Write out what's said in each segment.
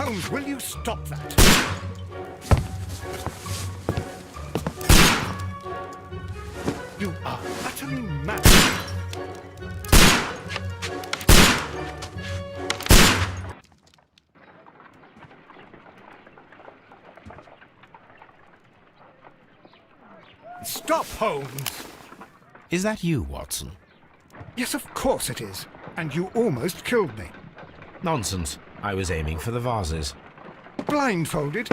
Holmes, will you stop that? You are utterly mad. Stop, Holmes! Is that you, Watson? Yes, of course it is. And you almost killed me. Nonsense. I was aiming for the vases. Blindfolded?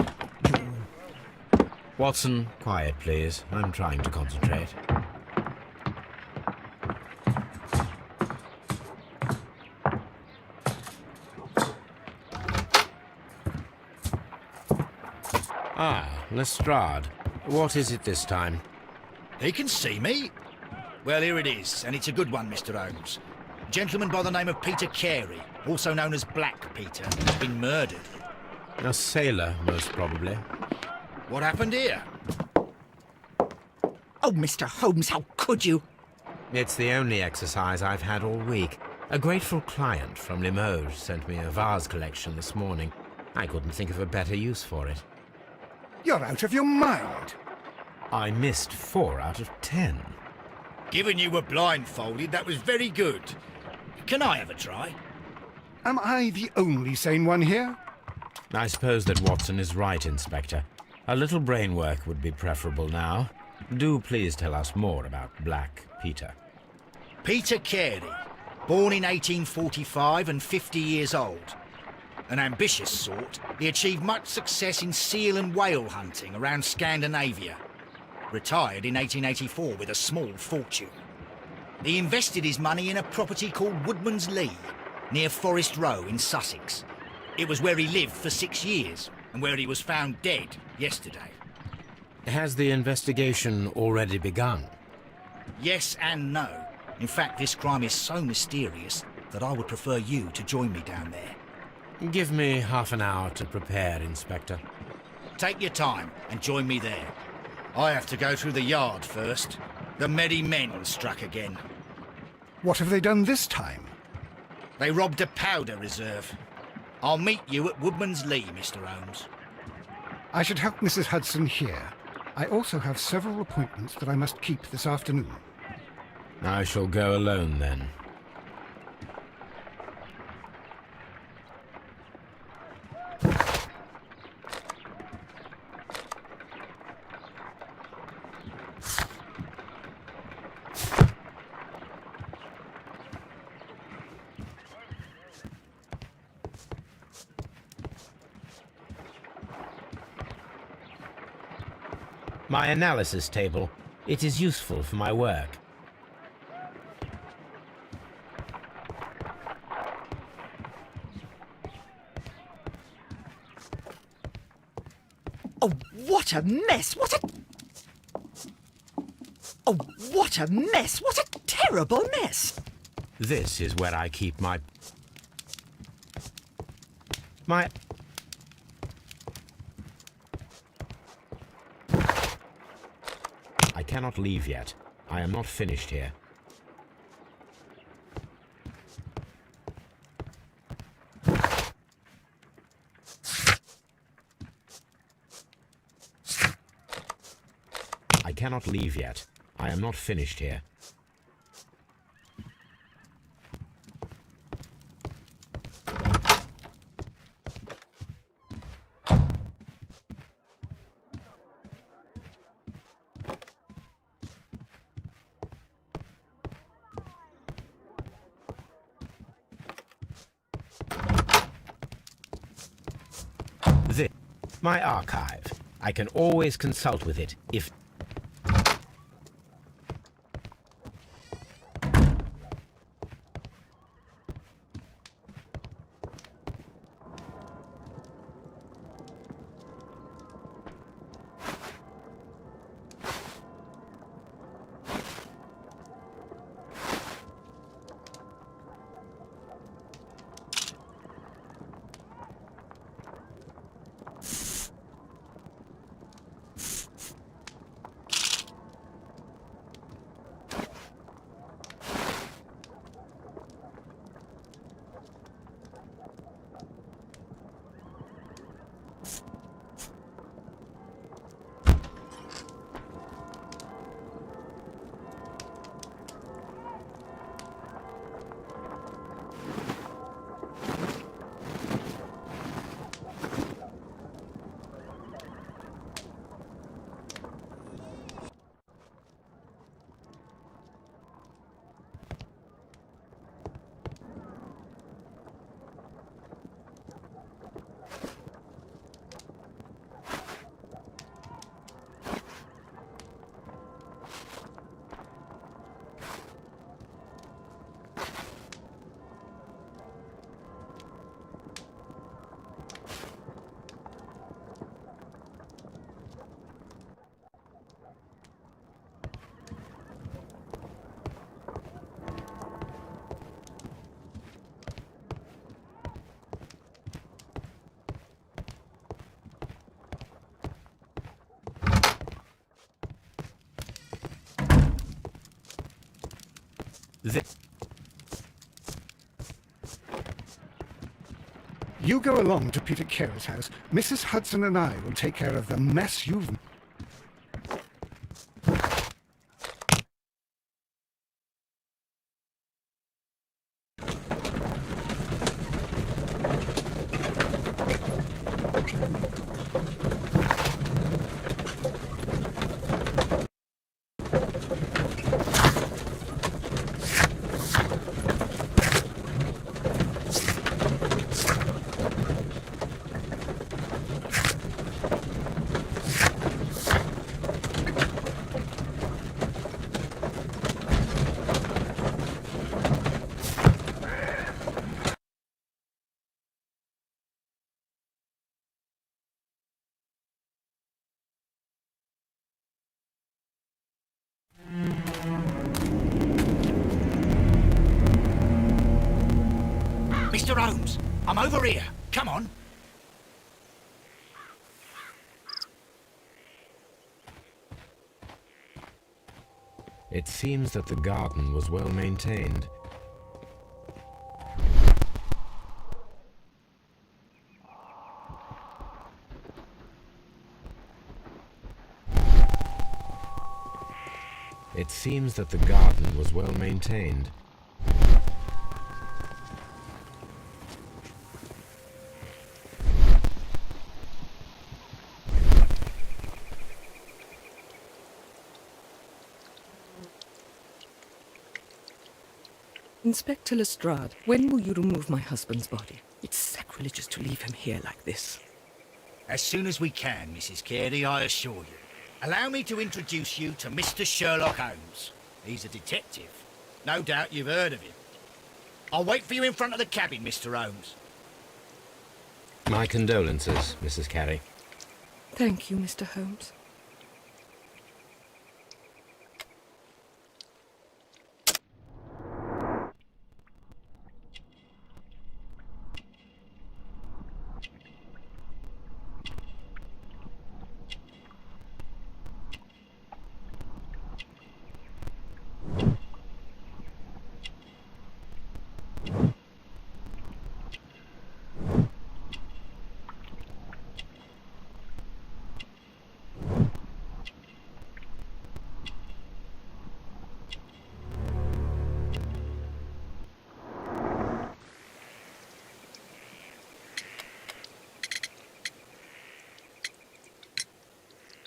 Watson, quiet, please. I'm trying to concentrate. Ah, Lestrade. What is it this time? He can see me. Well, here it is, and it's a good one, Mr. Holmes. A gentleman by the name of Peter Carey, also known as Black Peter, has been murdered. A sailor, most probably. What happened here? Oh, Mr. Holmes, how could you? It's the only exercise I've had all week. A grateful client from Limoges sent me a vase collection this morning. I couldn't think of a better use for it. You're out of your mind. I missed 4 out of 10. Given you were blindfolded, that was very good. Can I have a try? Am I the only sane one here? I suppose that Watson is right, Inspector. A little brain work would be preferable now. Do please tell us more about Black Peter. Peter Carey, born in 1845 and 50 years old. An ambitious sort, he achieved much success in seal and whale hunting around Scandinavia. Retired in 1884 with a small fortune. He invested his money in a property called Woodman's Lee, near Forest Row in Sussex. It was where he lived for 6 years, and where he was found dead yesterday. Has the investigation already begun? Yes and no. In fact, this crime is so mysterious that I would prefer you to join me down there. Give me half an hour to prepare, Inspector. Take your time and join me there. I have to go through the yard first. The merry men struck again. What have they done this time? They robbed a powder reserve. I'll meet you at Woodman's Lee, Mr. Holmes. I should help Mrs. Hudson here. I also have several appointments that I must keep this afternoon. I shall go alone, then. My analysis table. It is useful for my work. Oh, what a mess! What a... Oh, what a mess! What a terrible mess! This is where I keep my... I cannot leave yet. I am not finished here. I cannot leave yet. I am not finished here. This, my archive. I can always consult with it if... You go along to Peter Carey's house. Mrs. Hudson and I will take care of the mess you've... Mr. Holmes, I'm over here. Come on. It seems that the garden was well maintained. It seems that the garden was well maintained. Inspector Lestrade, when will you remove my husband's body? It's sacrilegious to leave him here like this. As soon as we can, Mrs. Carey, I assure you. Allow me to introduce you to Mr. Sherlock Holmes. He's a detective. No doubt you've heard of him. I'll wait for you in front of the cabin, Mr. Holmes. My condolences, Mrs. Carey. Thank you, Mr. Holmes.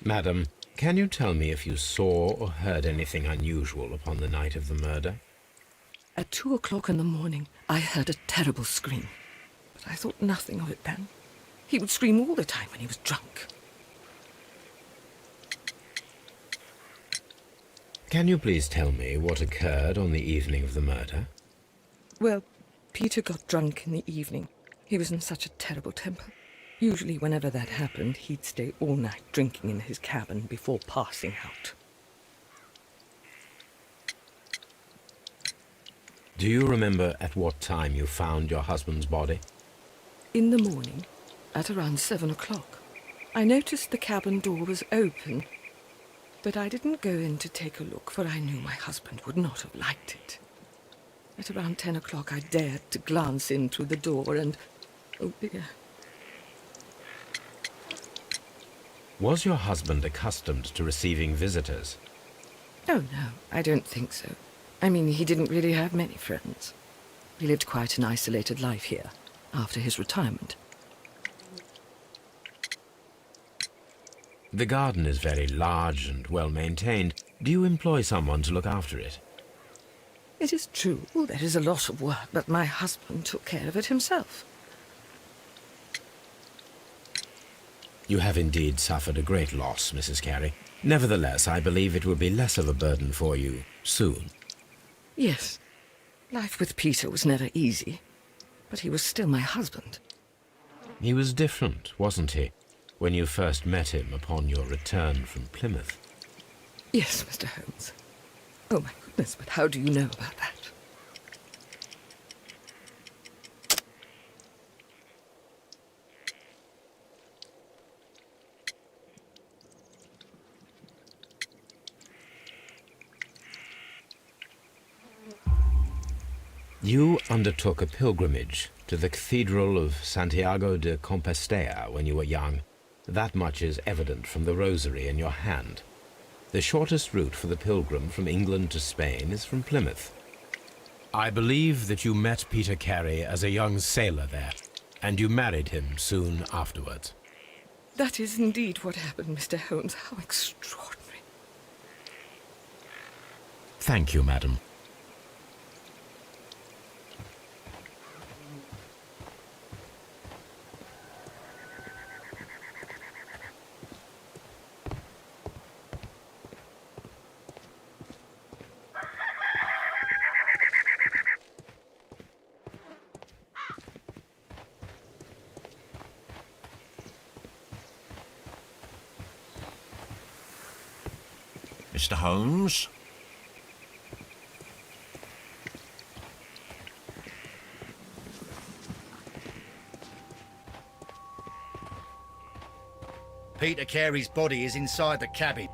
Madam, can you tell me if you saw or heard anything unusual upon the night of the murder? At 2 o'clock in the morning, I heard a terrible scream. But I thought nothing of it then. He would scream all the time when he was drunk. Can you please tell me what occurred on the evening of the murder? Well, Peter got drunk in the evening. He was in such a terrible temper. Usually, whenever that happened, he'd stay all night drinking in his cabin before passing out. Do you remember at what time you found your husband's body? In the morning, at around 7 o'clock, I noticed the cabin door was open, but I didn't go in to take a look, for I knew my husband would not have liked it. At around 10 o'clock, I dared to glance in through the door and... oh dear. Was your husband accustomed to receiving visitors? Oh, no, I don't think so. I mean, he didn't really have many friends. He lived quite an isolated life here, after his retirement. The garden is very large and well maintained. Do you employ someone to look after it? It is true, there is a lot of work, but my husband took care of it himself. You have indeed suffered a great loss, Mrs. Carey. Nevertheless, I believe it will be less of a burden for you soon. Yes. Life with Peter was never easy, but he was still my husband. He was different, wasn't he, when you first met him upon your return from Plymouth? Yes, Mr. Holmes. Oh, my goodness, but how do you know about that? You undertook a pilgrimage to the Cathedral of Santiago de Compostela when you were young. That much is evident from the rosary in your hand. The shortest route for the pilgrim from England to Spain is from Plymouth. I believe that you met Peter Carey as a young sailor there, and you married him soon afterwards. That is indeed what happened, Mr. Holmes. How extraordinary. Thank you, madam. Mr. Holmes? Peter Carey's body is inside the cabin.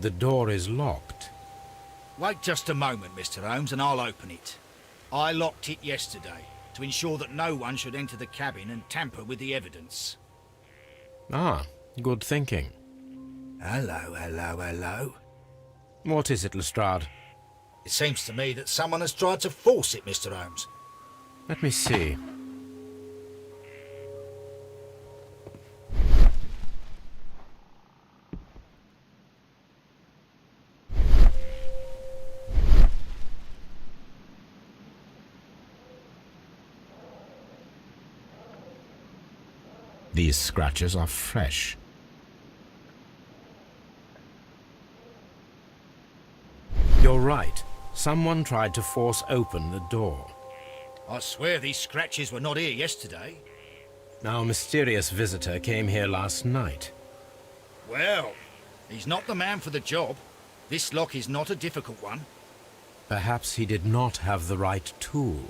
The door is locked. Wait just a moment, Mr. Holmes, and I'll open it. I locked it yesterday to ensure that no one should enter the cabin and tamper with the evidence. Ah, good thinking. Hello, hello, hello. What is it, Lestrade? It seems to me that someone has tried to force it, Mr. Holmes. Let me see. These scratches are fresh. You're right. Someone tried to force open the door. I swear these scratches were not here yesterday. Our mysterious visitor came here last night. Well, he's not the man for the job. This lock is not a difficult one. Perhaps he did not have the right tool.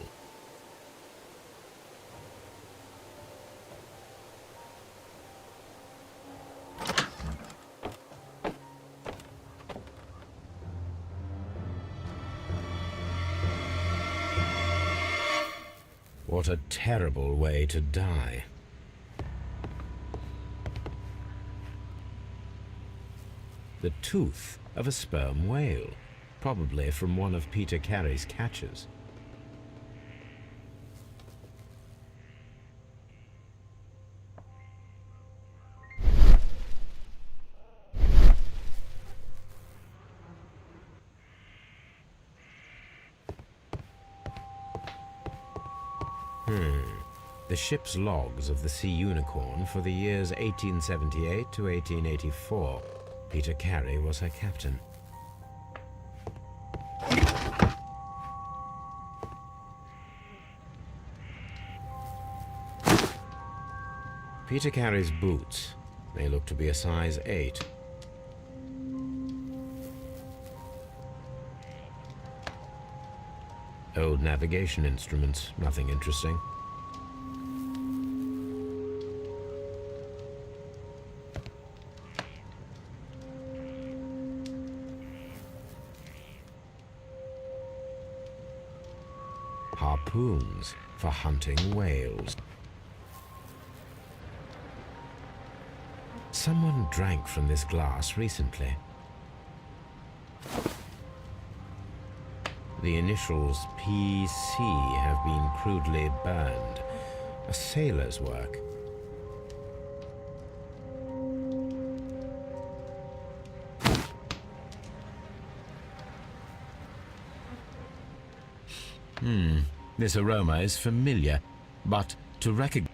What a terrible way to die. The tooth of a sperm whale, probably from one of Peter Carey's catches. The ship's logs of the Sea Unicorn for the years 1878 to 1884. Peter Carey was her captain. Peter Carey's boots. They look to be a size 8. Old navigation instruments, nothing interesting. Harpoons for hunting whales. Someone drank from this glass recently. The initials PC have been crudely burned. A sailor's work. This aroma is familiar, but to recognize...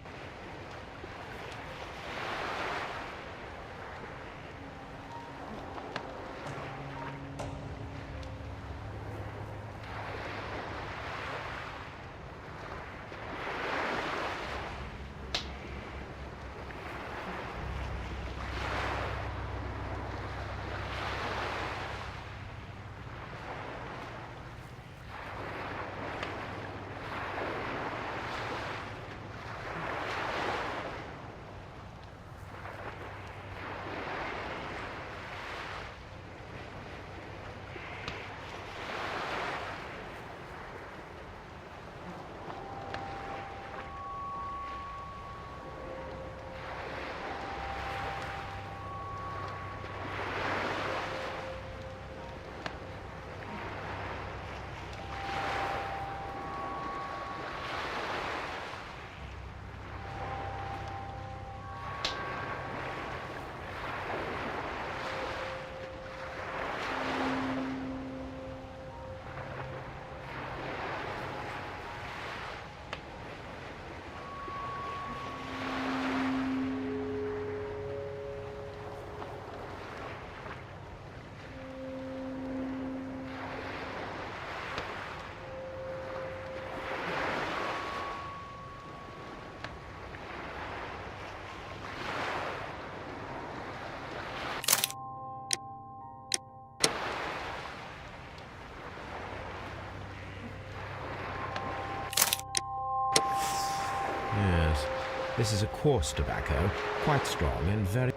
This is a coarse tobacco, quite strong and very...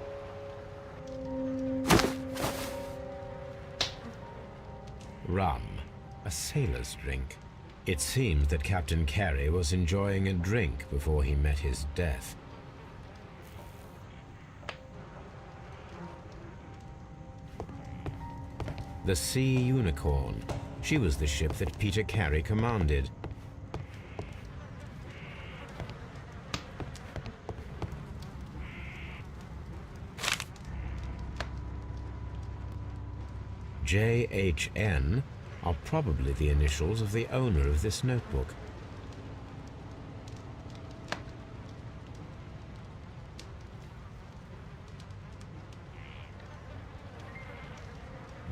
Rum, a sailor's drink. It seems that Captain Carey was enjoying a drink before he met his death. The Sea Unicorn. She was the ship that Peter Carey commanded. JHN are probably the initials of the owner of this notebook.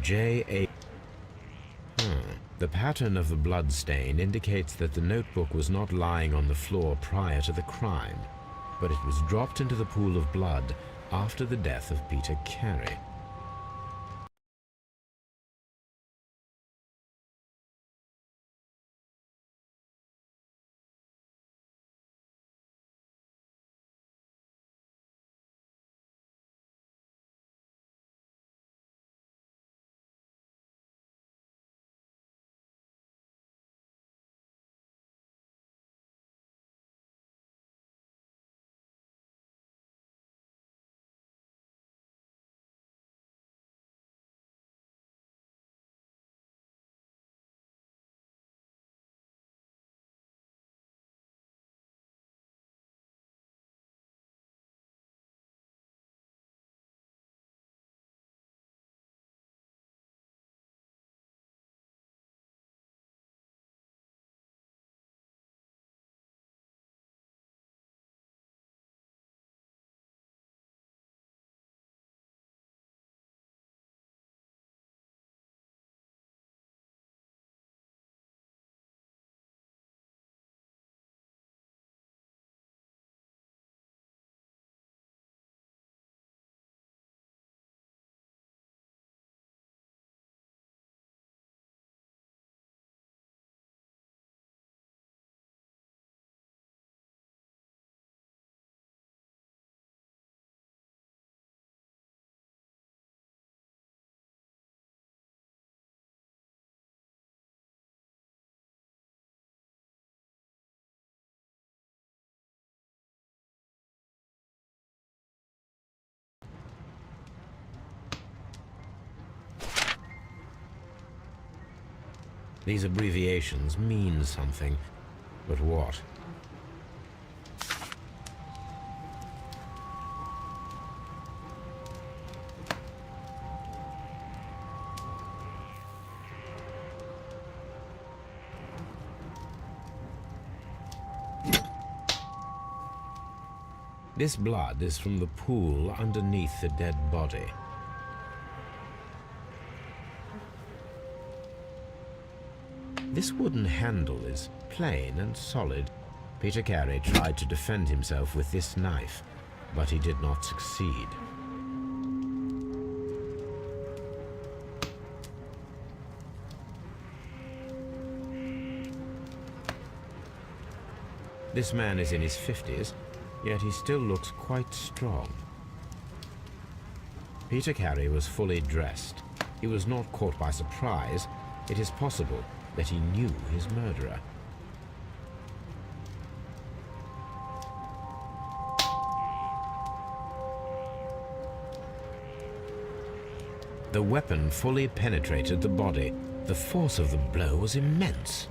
J.A. The pattern of the blood stain indicates that the notebook was not lying on the floor prior to the crime, but it was dropped into the pool of blood after the death of Peter Carey. These abbreviations mean something, but what? This blood is from the pool underneath the dead body. This wooden handle is plain and solid. Peter Carey tried to defend himself with this knife, but he did not succeed. This man is in his 50s, yet he still looks quite strong. Peter Carey was fully dressed. He was not caught by surprise. It is possible that he knew his murderer. The weapon fully penetrated the body. The force of the blow was immense.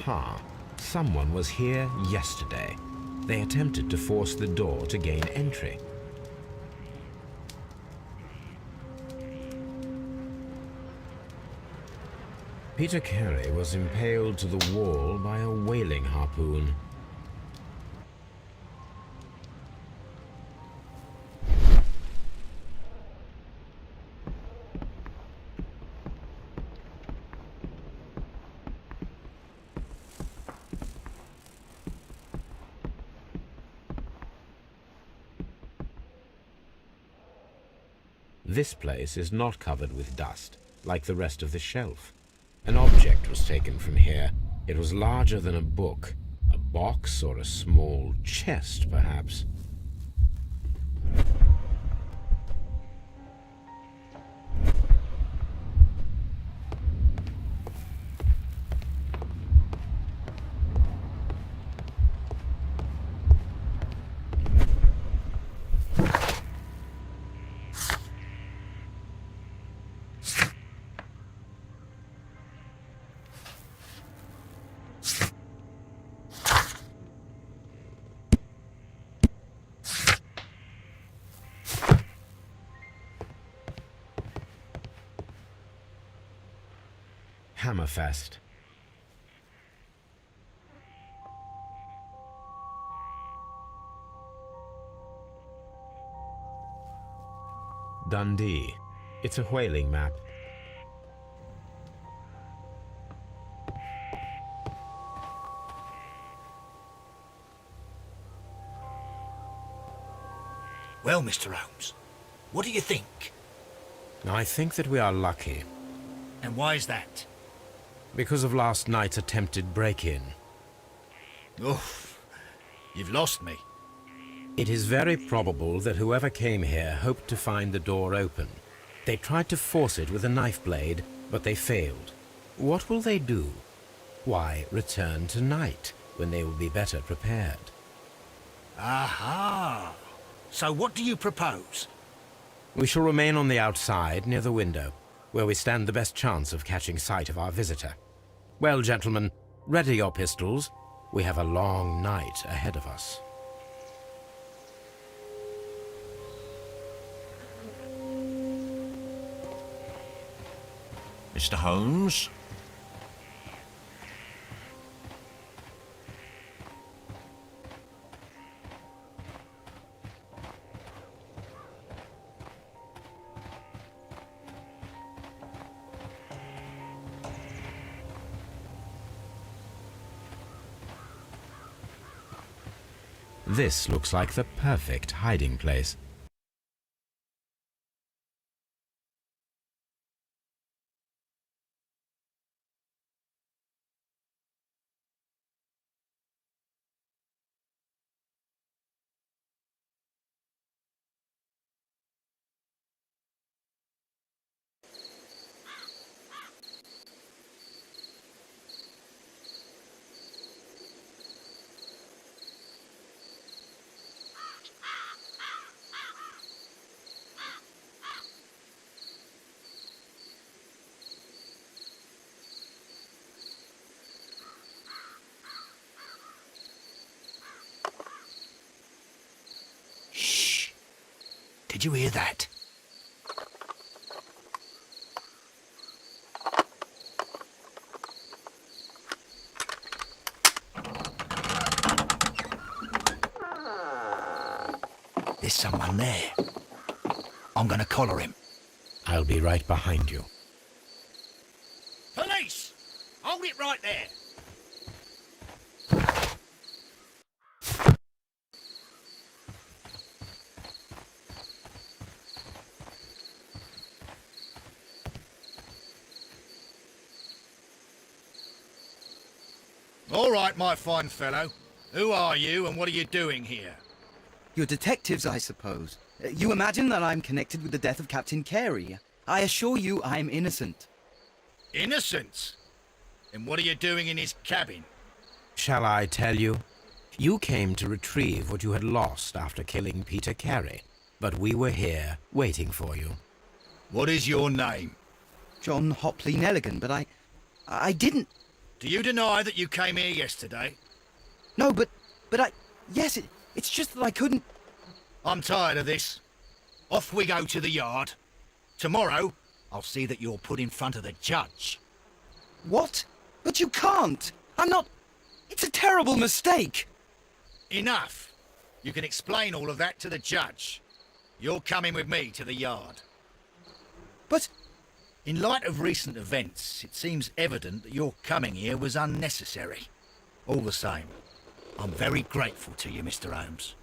car. Someone was here yesterday. They attempted to force the door to gain entry. Peter Carey was impaled to the wall by a whaling harpoon. This place is not covered with dust, like the rest of the shelf. An object was taken from here. It was larger than a book. A box or a small chest, perhaps. Hammerfest. Dundee. It's a whaling map. Well, Mr. Holmes, what do you think? I think that we are lucky. And why is that? Because of last night's attempted break-in. Oof, you've lost me. It is very probable that whoever came here hoped to find the door open. They tried to force it with a knife blade, but they failed. What will they do? Why, return tonight, when they will be better prepared. Aha! So what do you propose? We shall remain on the outside, near the window, where we stand the best chance of catching sight of our visitor. Well, gentlemen, ready your pistols. We have a long night ahead of us. Mr. Holmes? This looks like the perfect hiding place. Did you hear that? There's someone there. I'm gonna collar him. I'll be right behind you. Police! Hold it right there! All right, my fine fellow. Who are you and what are you doing here? You're detectives, I suppose. You imagine that I'm connected with the death of Captain Carey. I assure you I'm innocent. Innocent? And what are you doing in his cabin? Shall I tell you? You came to retrieve what you had lost after killing Peter Carey, but we were here waiting for you. What is your name? John Hopley Nelligan, but I didn't... Do you deny that you came here yesterday? No, but yes, it's just that I couldn't... I'm tired of this. Off we go to the yard. Tomorrow, I'll see that you're put in front of the judge. What? But you can't! I'm not... It's a terrible mistake! Enough. You can explain all of that to the judge. You're coming with me to the yard. But... In light of recent events, it seems evident that your coming here was unnecessary. All the same, I'm very grateful to you, Mr. Holmes.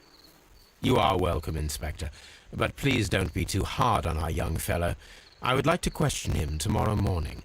You are welcome, Inspector. But please don't be too hard on our young fellow. I would like to question him tomorrow morning.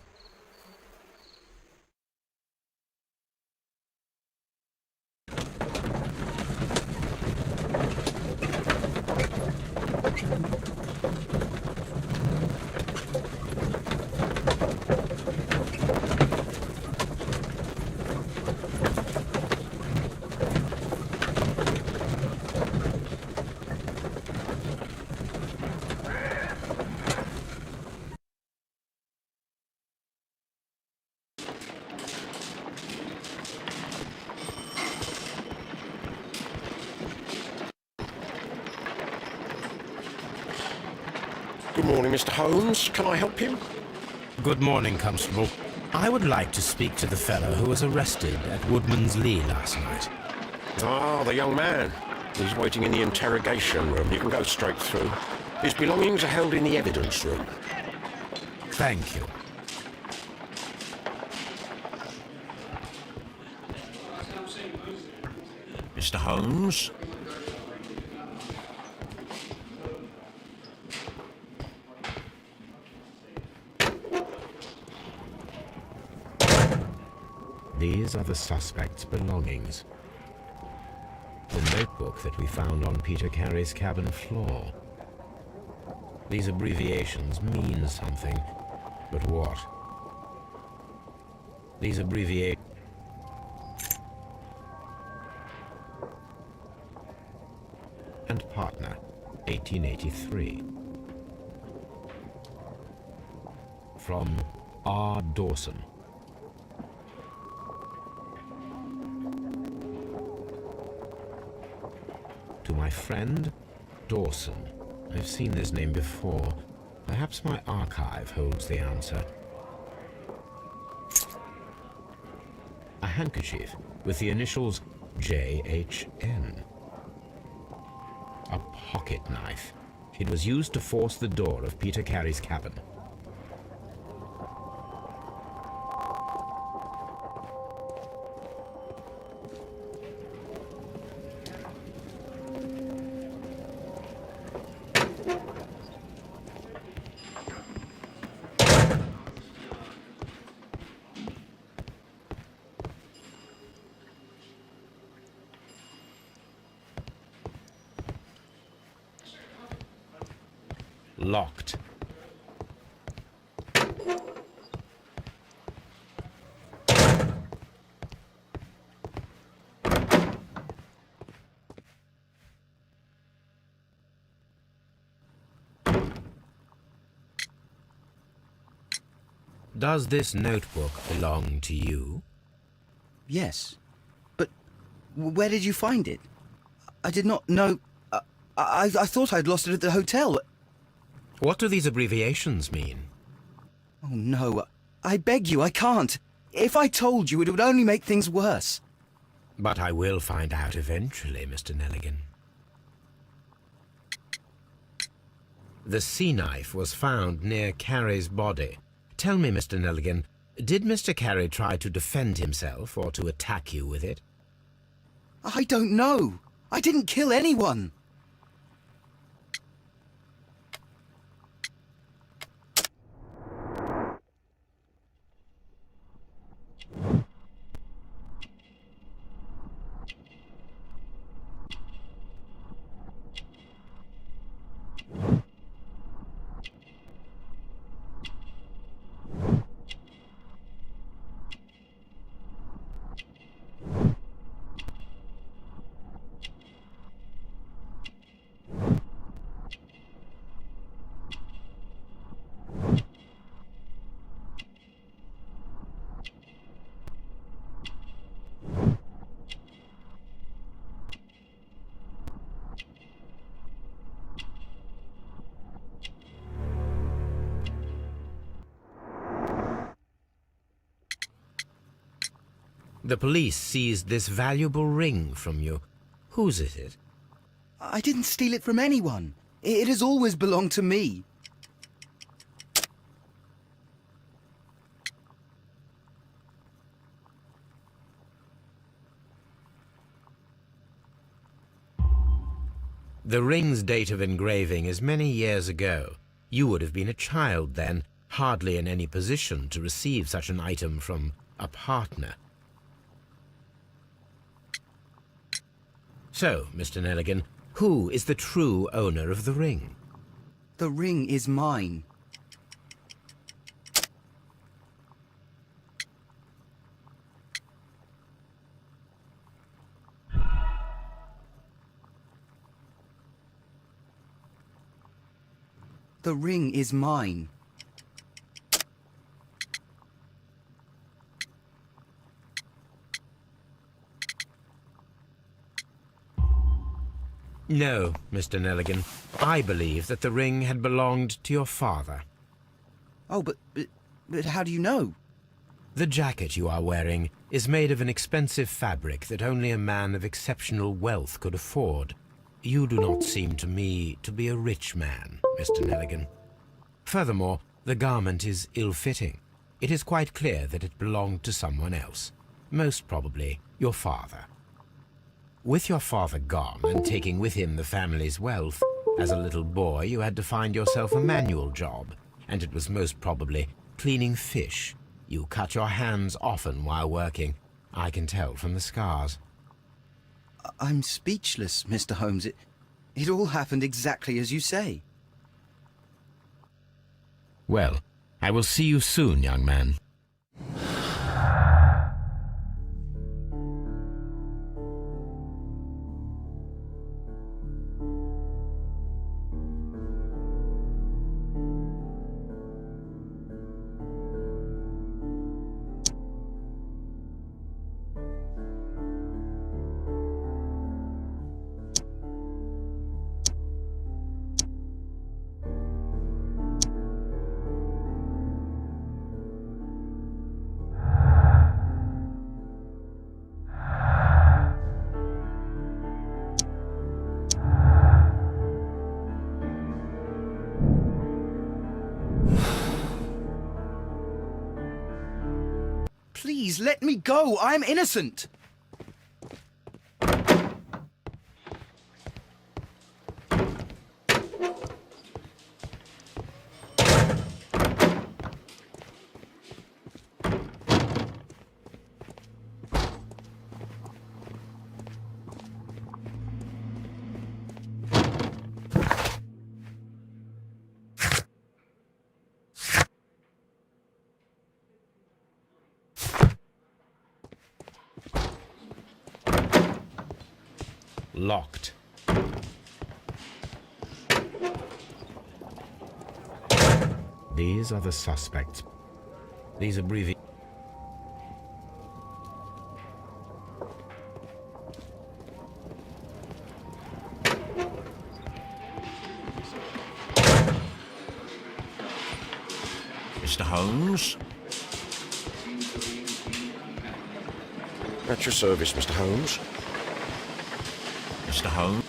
Good morning, Mr. Holmes. Can I help you? Good morning, Constable. I would like to speak to the fellow who was arrested at Woodman's Lee last night. Ah, the young man. He's waiting in the interrogation room. You can go straight through. His belongings are held in the evidence room. Thank you. Mr. Holmes? These are the suspect's belongings. The notebook that we found on Peter Carey's cabin floor. These abbreviations mean something, but what? These abbreviations... and partner, 1883. From R. Dawson. To my friend, Dawson. I've seen this name before. Perhaps my archive holds the answer. A handkerchief with the initials JHN. A pocket knife. It was used to force the door of Peter Carey's cabin. Locked. Does this notebook belong to you? Yes. But where did you find it? I did not know... I thought I'd lost it at the hotel. What do these abbreviations mean? Oh, no. I beg you, I can't. If I told you, it would only make things worse. But I will find out eventually, Mr. Nelligan. The sea knife was found near Carey's body. Tell me, Mr. Nelligan, did Mr. Carey try to defend himself or to attack you with it? I don't know. I didn't kill anyone. The police seized this valuable ring from you. Whose is it? I didn't steal it from anyone. It has always belonged to me. The ring's date of engraving is many years ago. You would have been a child then, hardly in any position to receive such an item from a partner. So, Mr. Nelligan, who is the true owner of the ring? The ring is mine. The ring is mine. No, Mr. Nelligan. I believe that the ring had belonged to your father. Oh, but how do you know? The jacket you are wearing is made of an expensive fabric that only a man of exceptional wealth could afford. You do not seem to me to be a rich man, Mr. Nelligan. Furthermore, the garment is ill-fitting. It is quite clear that it belonged to someone else, most probably your father. With your father gone and taking with him the family's wealth, as a little boy you had to find yourself a manual job, and it was most probably cleaning fish. You cut your hands often while working. I can tell from the scars. I'm speechless, Mr. Holmes. It all happened exactly as you say. Well, I will see you soon, young man. Please, let me go. I'm innocent. Locked. These are the suspects. These abbreviations. Mr. Holmes? At your service, Mr. Holmes. Mr. Holmes?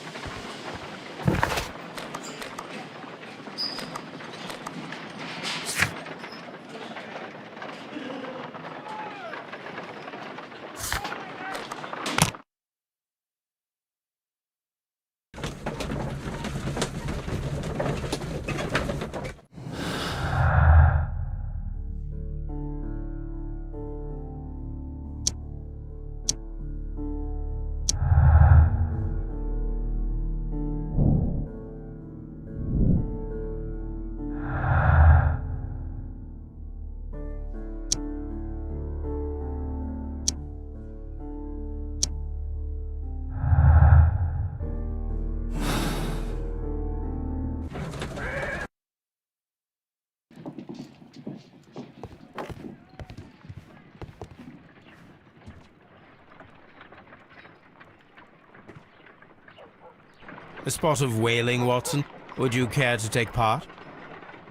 A spot of whaling, Watson. Would you care to take part?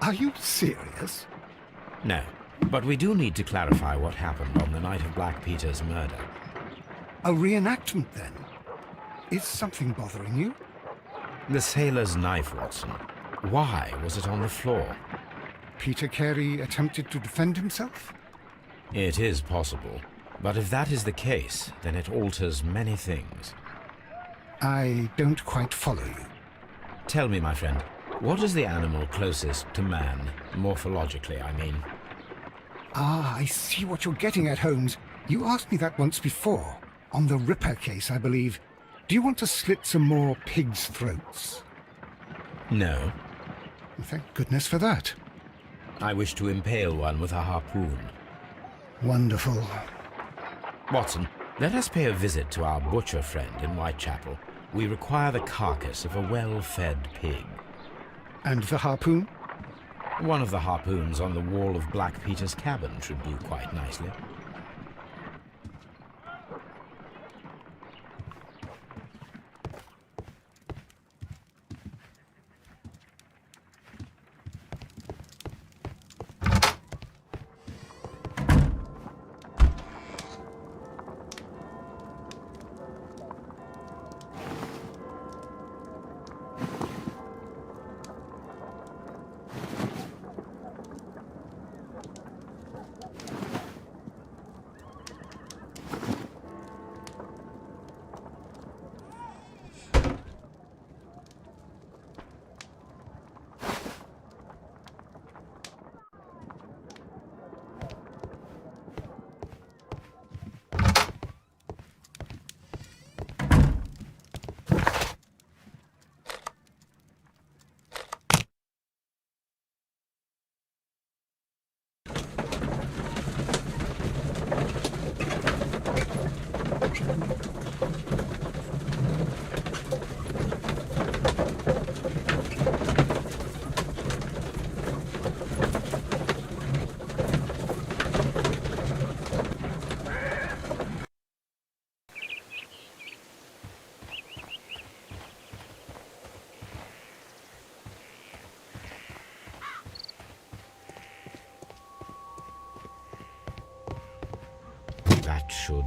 Are you serious? No. But we do need to clarify what happened on the night of Black Peter's murder. A reenactment, then? Is something bothering you? The sailor's knife, Watson. Why was it on the floor? Peter Carey attempted to defend himself? It is possible. But if that is the case, then it alters many things. I don't quite follow you. Tell me, my friend, what is the animal closest to man, morphologically, I mean? Ah, I see what you're getting at, Holmes. You asked me that once before. On the Ripper case, I believe. Do you want to slit some more pigs' throats? No. Thank goodness for that. I wish to impale one with a harpoon. Wonderful. Watson, let us pay a visit to our butcher friend in Whitechapel. We require the carcass of a well-fed pig. And the harpoon? One of the harpoons on the wall of Black Peter's cabin should do quite nicely. That should...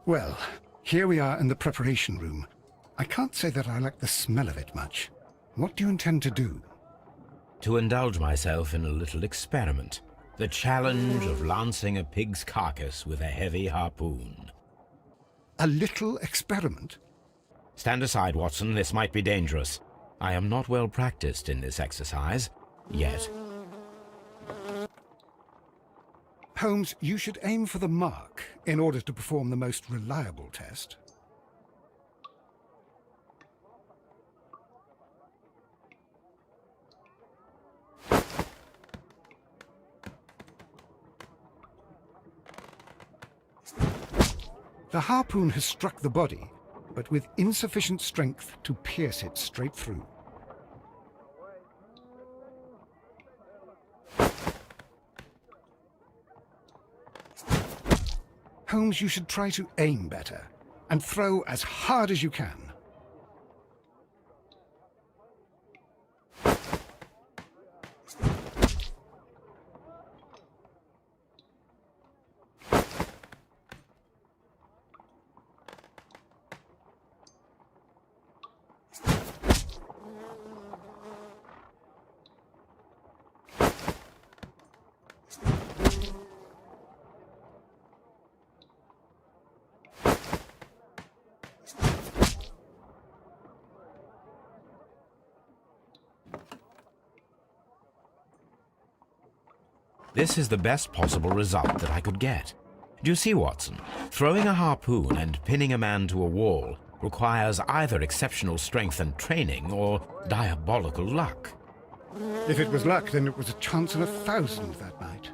Well, here we are in the preparation room. I can't say that I like the smell of it much. What do you intend to do? To indulge myself in a little experiment. The challenge of lancing a pig's carcass with a heavy harpoon. A little experiment? Stand aside, Watson. This might be dangerous. I am not well practiced in this exercise. Yet. Holmes, you should aim for the mark in order to perform the most reliable test. The harpoon has struck the body, but with insufficient strength to pierce it straight through. Holmes, you should try to aim better and throw as hard as you can. This is the best possible result that I could get. Do you see, Watson? Throwing a harpoon and pinning a man to a wall requires either exceptional strength and training or diabolical luck. If it was luck, then it was a chance in 1,000 that night.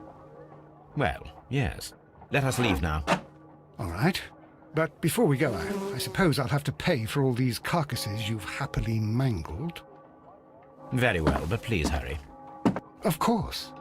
Well, yes. Let us leave now. All right. But before we go out, I suppose I'll have to pay for all these carcasses you've happily mangled. Very well, but please hurry. Of course.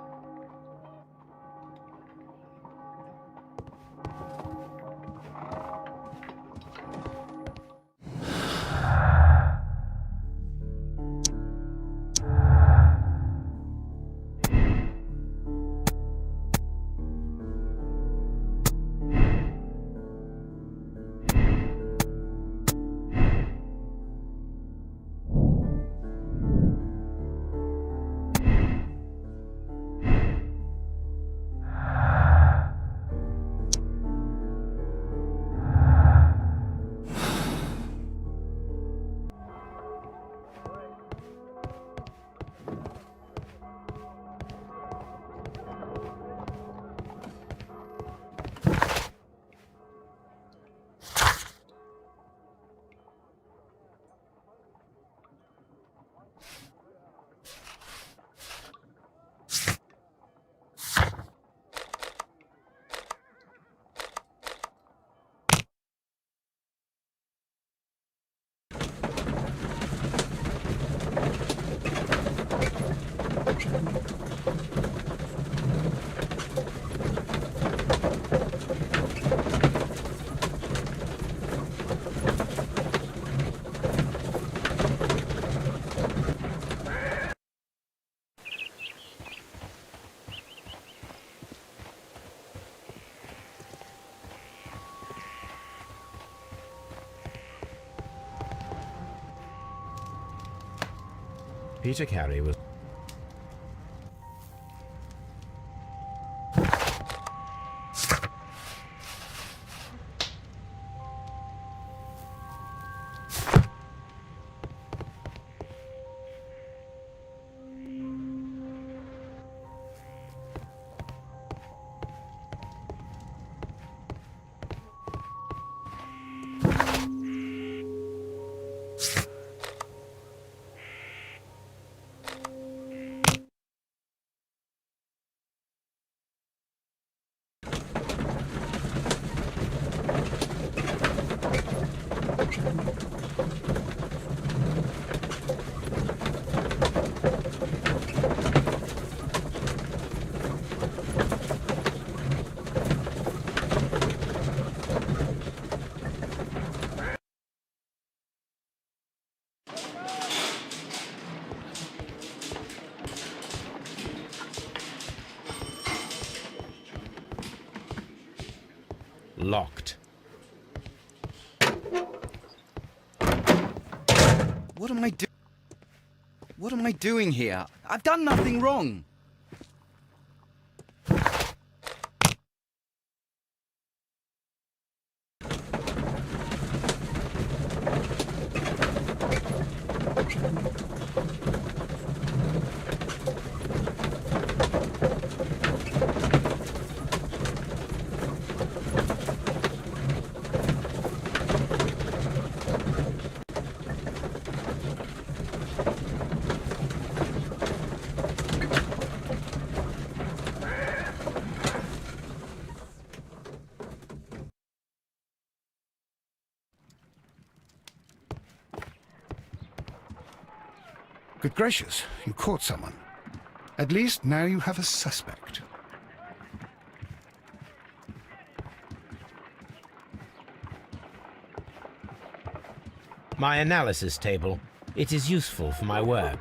Peter Carey was... locked. What am I doing here? I've done nothing wrong. Good gracious, you caught someone. At least now you have a suspect. My analysis table. It is useful for my work.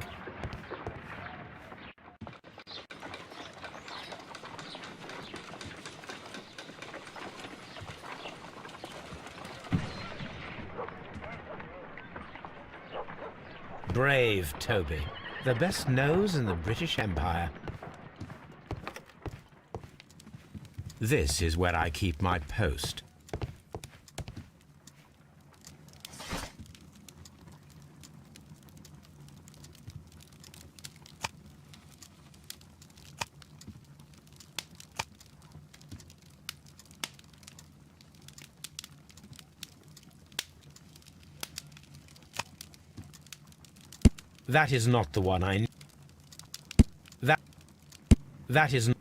Brave Toby. The best nose in the British Empire. This is where I keep my post. That is not the one I... That is...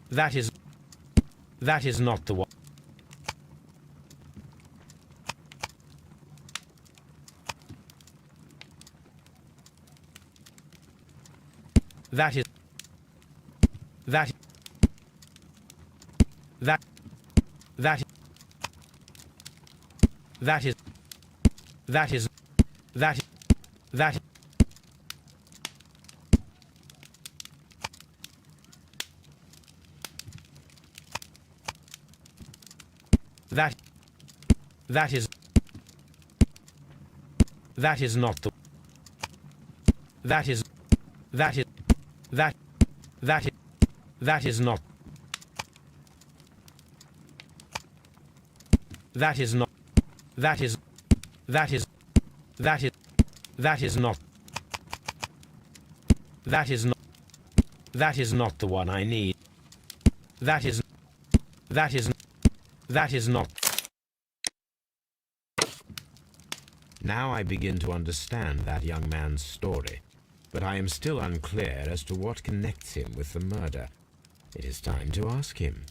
That is not the one. That is that that that that is that is that that that that is not the that is that is that is not that is not that is that is that is that is not that is not that is not the one I need. That is not. Now I begin to understand that young man's story, but I am still unclear as to what connects him with the murder. It is time to ask him.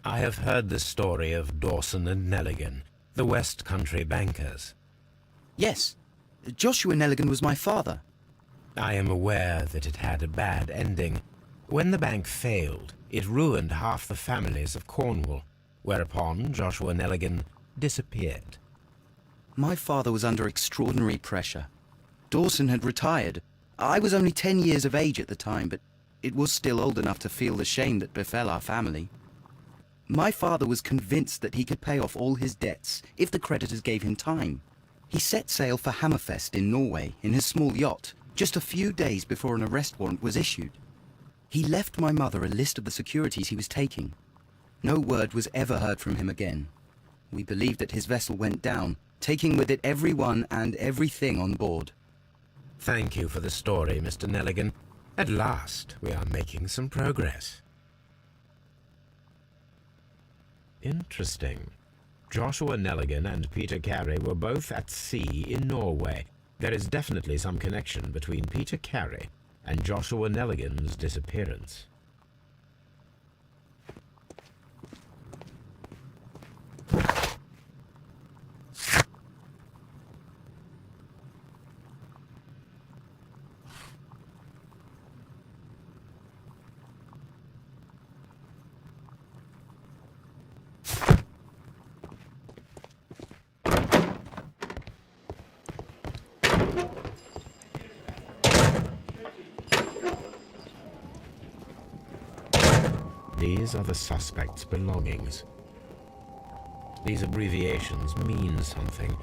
I have heard the story of Dawson and Nelligan, the West Country bankers. Yes, Joshua Nelligan was my father. I am aware that it had a bad ending. When the bank failed, it ruined half the families of Cornwall, whereupon Joshua Nelligan disappeared. My father was under extraordinary pressure. Dawson had retired. I was only 10 years of age at the time, but it was still old enough to feel the shame that befell our family. My father was convinced that he could pay off all his debts if the creditors gave him time. He set sail for Hammerfest in Norway in his small yacht, just a few days before an arrest warrant was issued. He left my mother a list of the securities he was taking. No word was ever heard from him again. We believe that his vessel went down, taking with it everyone and everything on board. Thank you for the story, Mr. Nelligan. At last, we are making some progress. Interesting. Joshua Nelligan and Peter Carey were both at sea in Norway. There is definitely some connection between Peter Carey and Joshua Nelligan's disappearance. These are the suspect's belongings. These abbreviations mean something.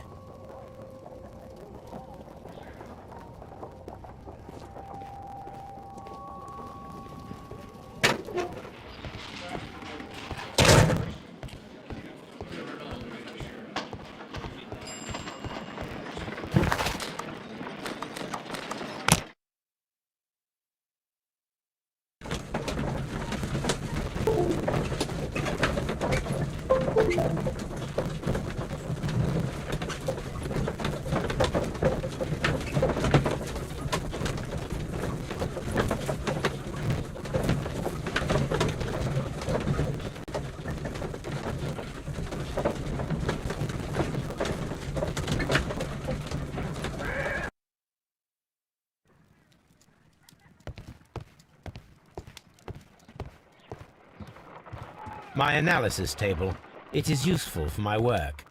My analysis table. It is useful for my work.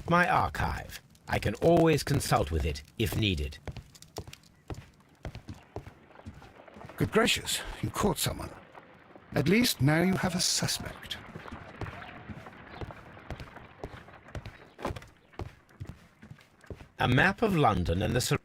My archive. I can always consult with it if needed. Good gracious, you caught someone. At least now you have a suspect. A map of London and the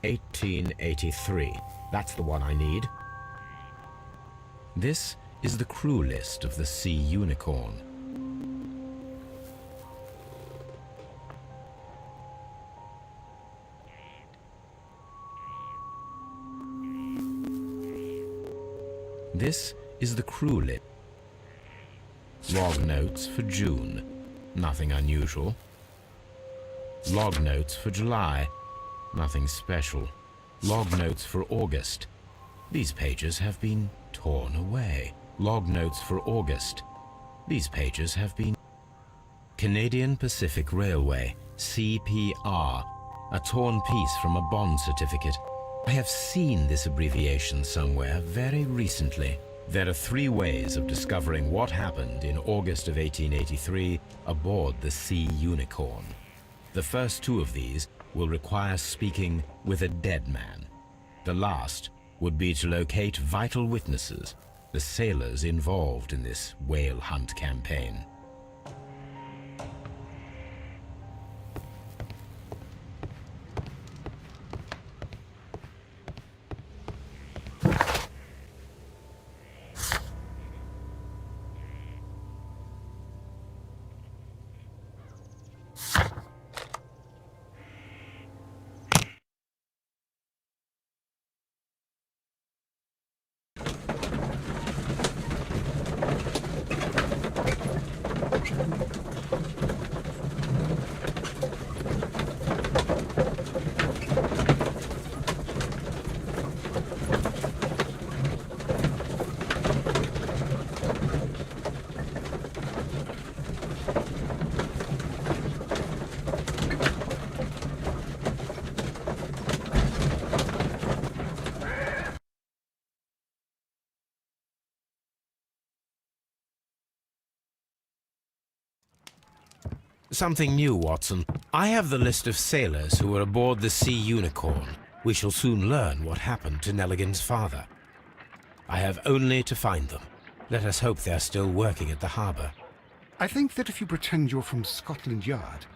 (1883). That's the one I need. This is the crew list of the Sea Unicorn. This is the crew list. Log notes for June. Nothing unusual. Log notes for July. Nothing special. Log notes for August. These pages have been torn away. Log notes for August. These pages have been... Canadian Pacific Railway, CPR. A torn piece from a bond certificate. I have seen this abbreviation somewhere very recently. There are 3 ways of discovering what happened in August of 1883 aboard the Sea Unicorn. The first 2 of these will require speaking with a dead man. The last would be to locate vital witnesses, the sailors involved in this whale hunt campaign. Something new, Watson. I have the list of sailors who were aboard the Sea Unicorn. We shall soon learn what happened to Nelligan's father. I have only to find them. Let us hope they're still working at the harbour. I think that if you pretend you're from Scotland Yard...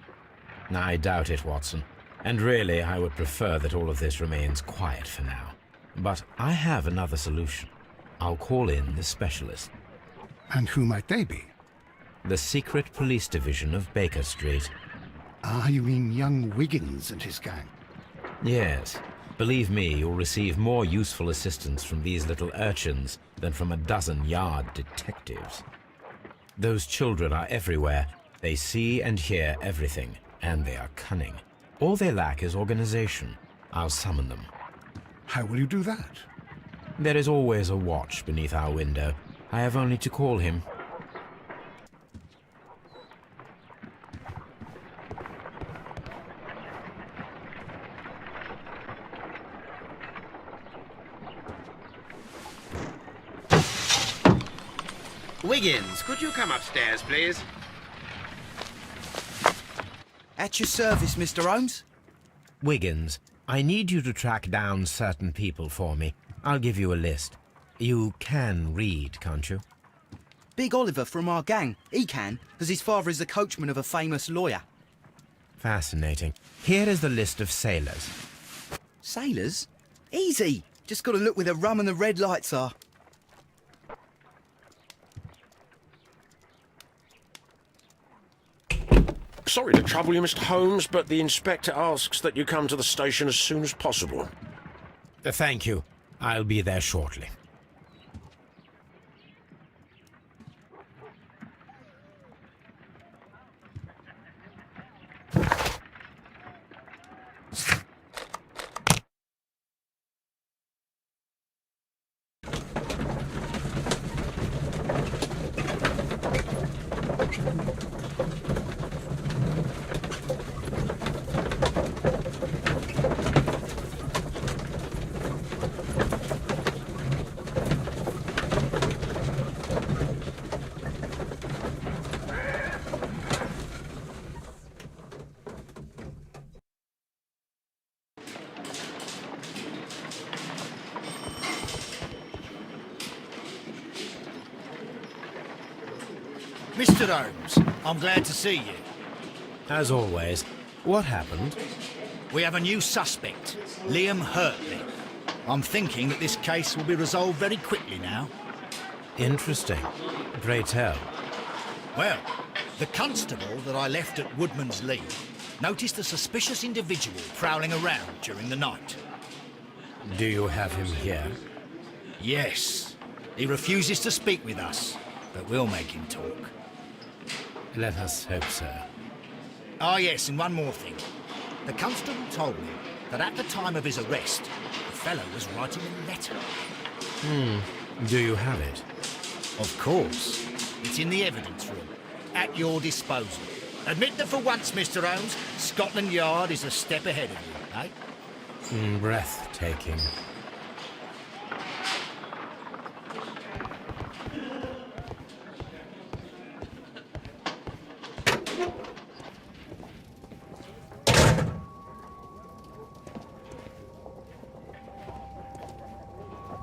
I doubt it, Watson. And really, I would prefer that all of this remains quiet for now. But I have another solution. I'll call in the specialist. And who might they be? The secret police division of Baker Street. Ah, you mean young Wiggins and his gang? Yes. Believe me, you'll receive more useful assistance from these little urchins than from a dozen yard detectives. Those children are everywhere. They see and hear everything, and they are cunning. All they lack is organization. I'll summon them. How will you do that? There is always a watch beneath our window. I have only to call him. Wiggins, could you come upstairs, please? At your service, Mr. Holmes. Wiggins, I need you to track down certain people for me. I'll give you a list. You can read, can't you? Big Oliver from our gang. He can, as his father is the coachman of a famous lawyer. Fascinating. Here is the list of sailors. Sailors? Easy. Just gotta look where the rum and the red lights are. Sorry to trouble you, Mr. Holmes, but the inspector asks that you come to the station as soon as possible. Thank you. I'll be there shortly. Mr. Holmes, I'm glad to see you. As always, what happened? We have a new suspect, Liam Hurtley. I'm thinking that this case will be resolved very quickly now. Interesting. Pray tell. Well, the constable that I left at Woodman's Lee noticed a suspicious individual prowling around during the night. Do you have him here? Yes. He refuses to speak with us, but we'll make him talk. Let us hope so. Ah, yes, and one more thing. The constable told me that at the time of his arrest, the fellow was writing a letter. Do you have it? Of course. It's in the evidence room, at your disposal. Admit that for once, Mr. Holmes, Scotland Yard is a step ahead of you, eh? Breathtaking.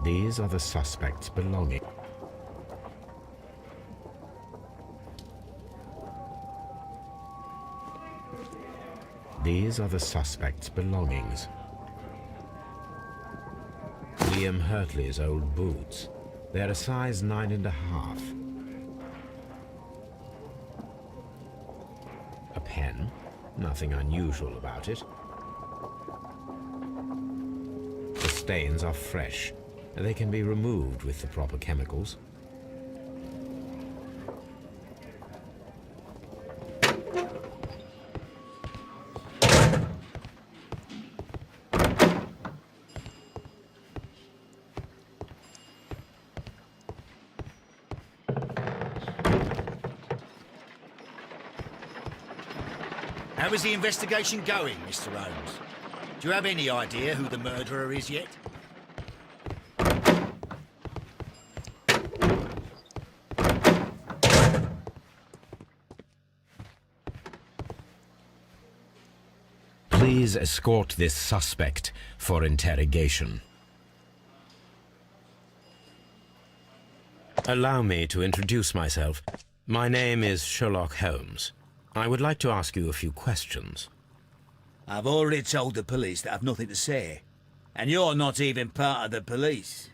These are the suspects' belongings. These are the suspects' belongings. Liam Hurtley's old boots. They're a size 9.5. A pen. Nothing unusual about it. The stains are fresh. They can be removed with the proper chemicals. How is the investigation going, Mr. Holmes? Do you have any idea who the murderer is yet? Please escort this suspect for interrogation. Allow me to introduce myself. My name is Sherlock Holmes. I would like to ask you a few questions. I've already told the police that I've nothing to say. And you're not even part of the police.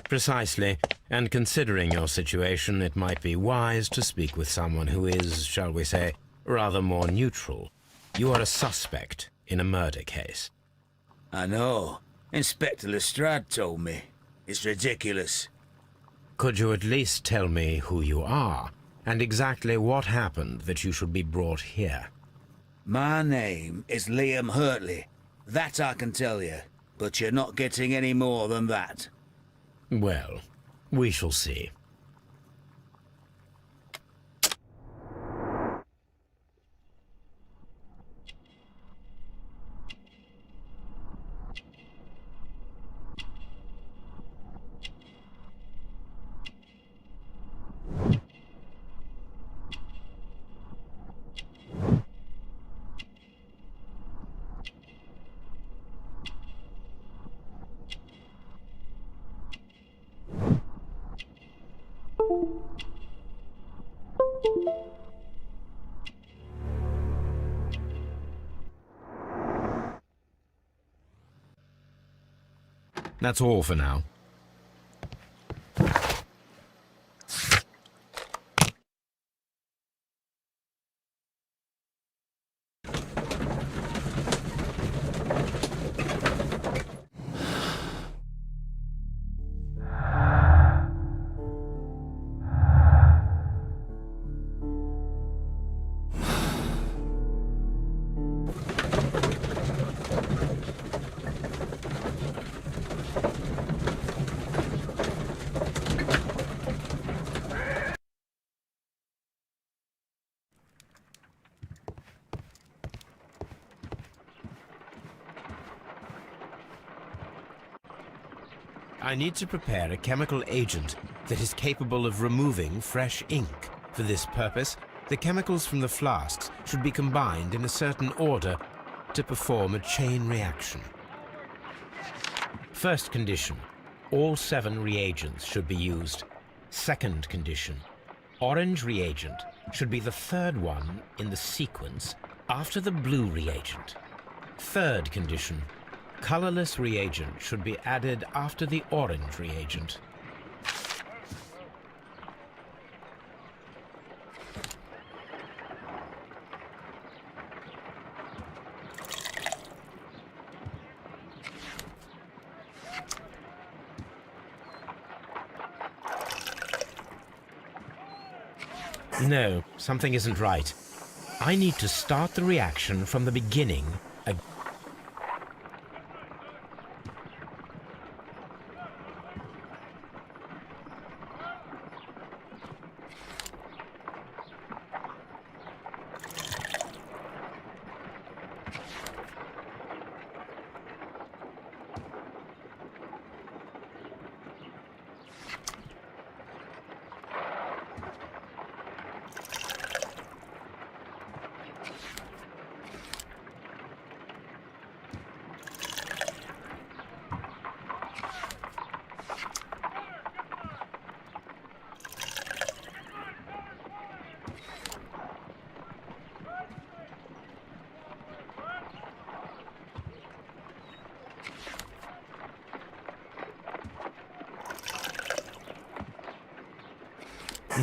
Precisely, and considering your situation, it might be wise to speak with someone who is, shall we say, rather more neutral. You are a suspect in a murder case. I know. Inspector Lestrade told me. It's ridiculous. Could you at least tell me who you are, and exactly what happened that you should be brought here? My name is Liam Hurtley. That I can tell you. But you're not getting any more than that. Well, we shall see. That's all for now. I need to prepare a chemical agent that is capable of removing fresh ink. For this purpose, the chemicals from the flasks should be combined in a certain order to perform a chain reaction. First condition, all 7 reagents should be used. Second condition, orange reagent should be the third one in the sequence after the blue reagent. Third condition, colorless reagent should be added after the orange reagent. No, something isn't right. I need to start the reaction from the beginning again.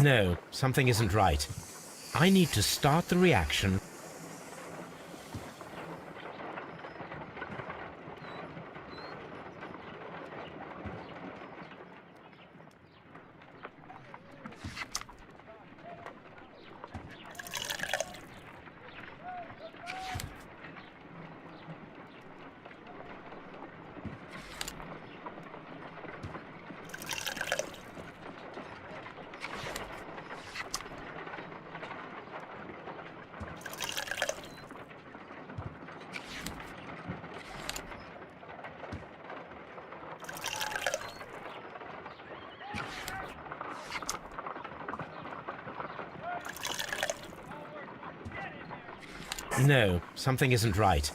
No, something isn't right. I need to start the reaction. No, something isn't right.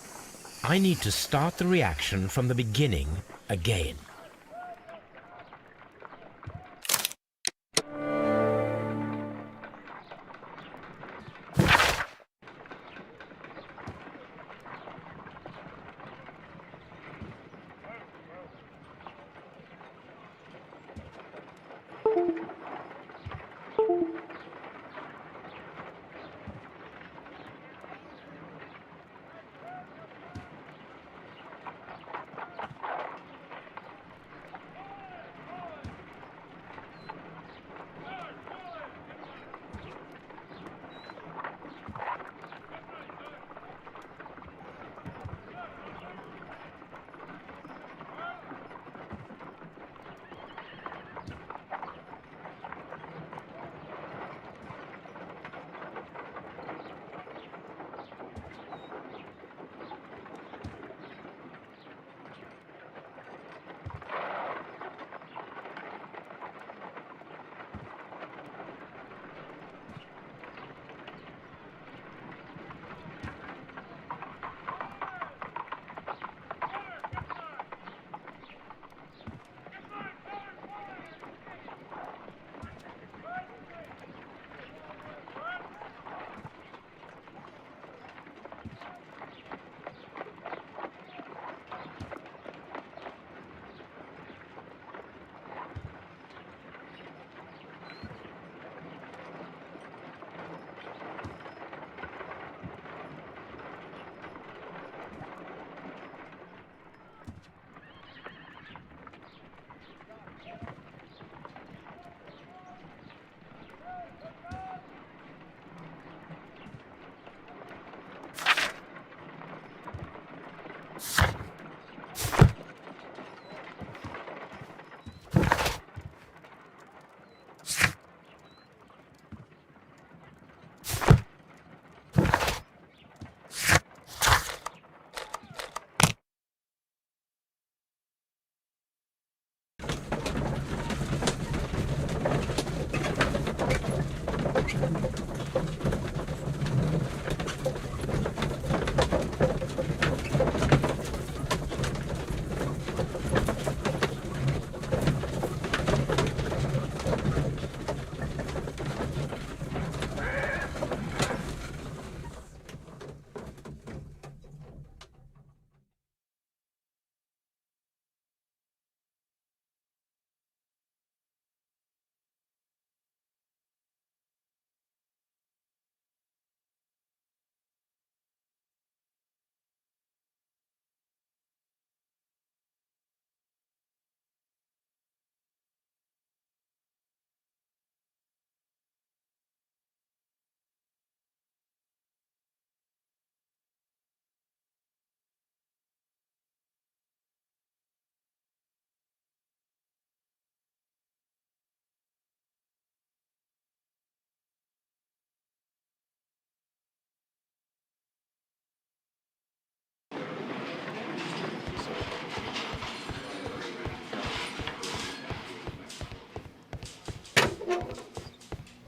I need to start the reaction from the beginning again.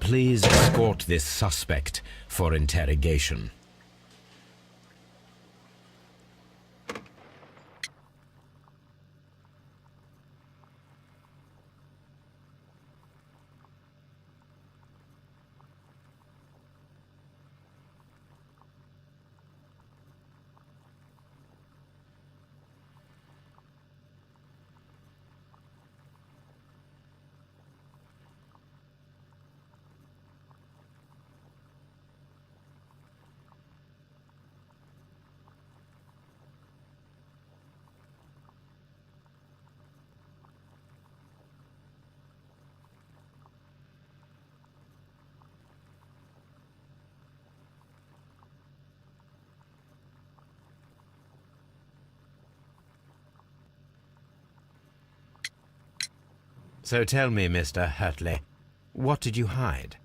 Please escort this suspect for interrogation. So tell me, Mr. Hurtley, what did you hide?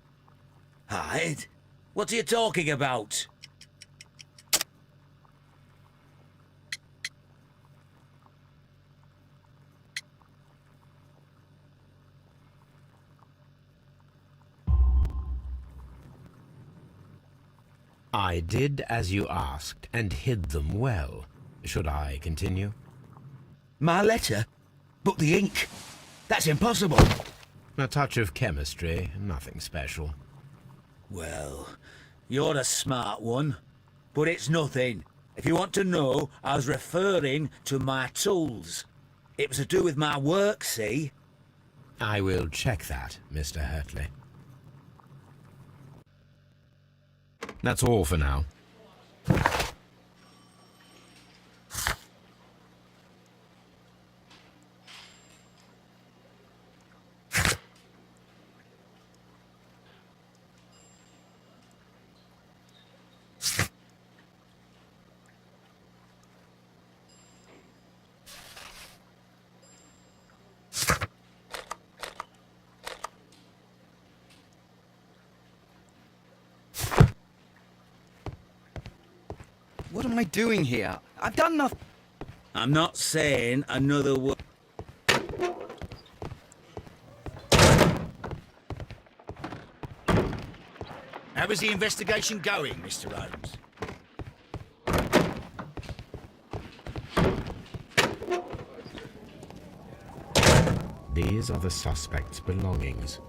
Hide? What are you talking about? I did as you asked and hid them well. Should I continue? My letter? But the ink? That's impossible. A touch of chemistry, nothing special. Well, you're a smart one. But it's nothing. If you want to know, I was referring to my tools. It was to do with my work, see? I will check that, Mr. Hurtley. That's all for now. What am I doing here? I've done nothing. I'm not saying another word. How is the investigation going, Mr. Holmes? These are the suspect's belongings.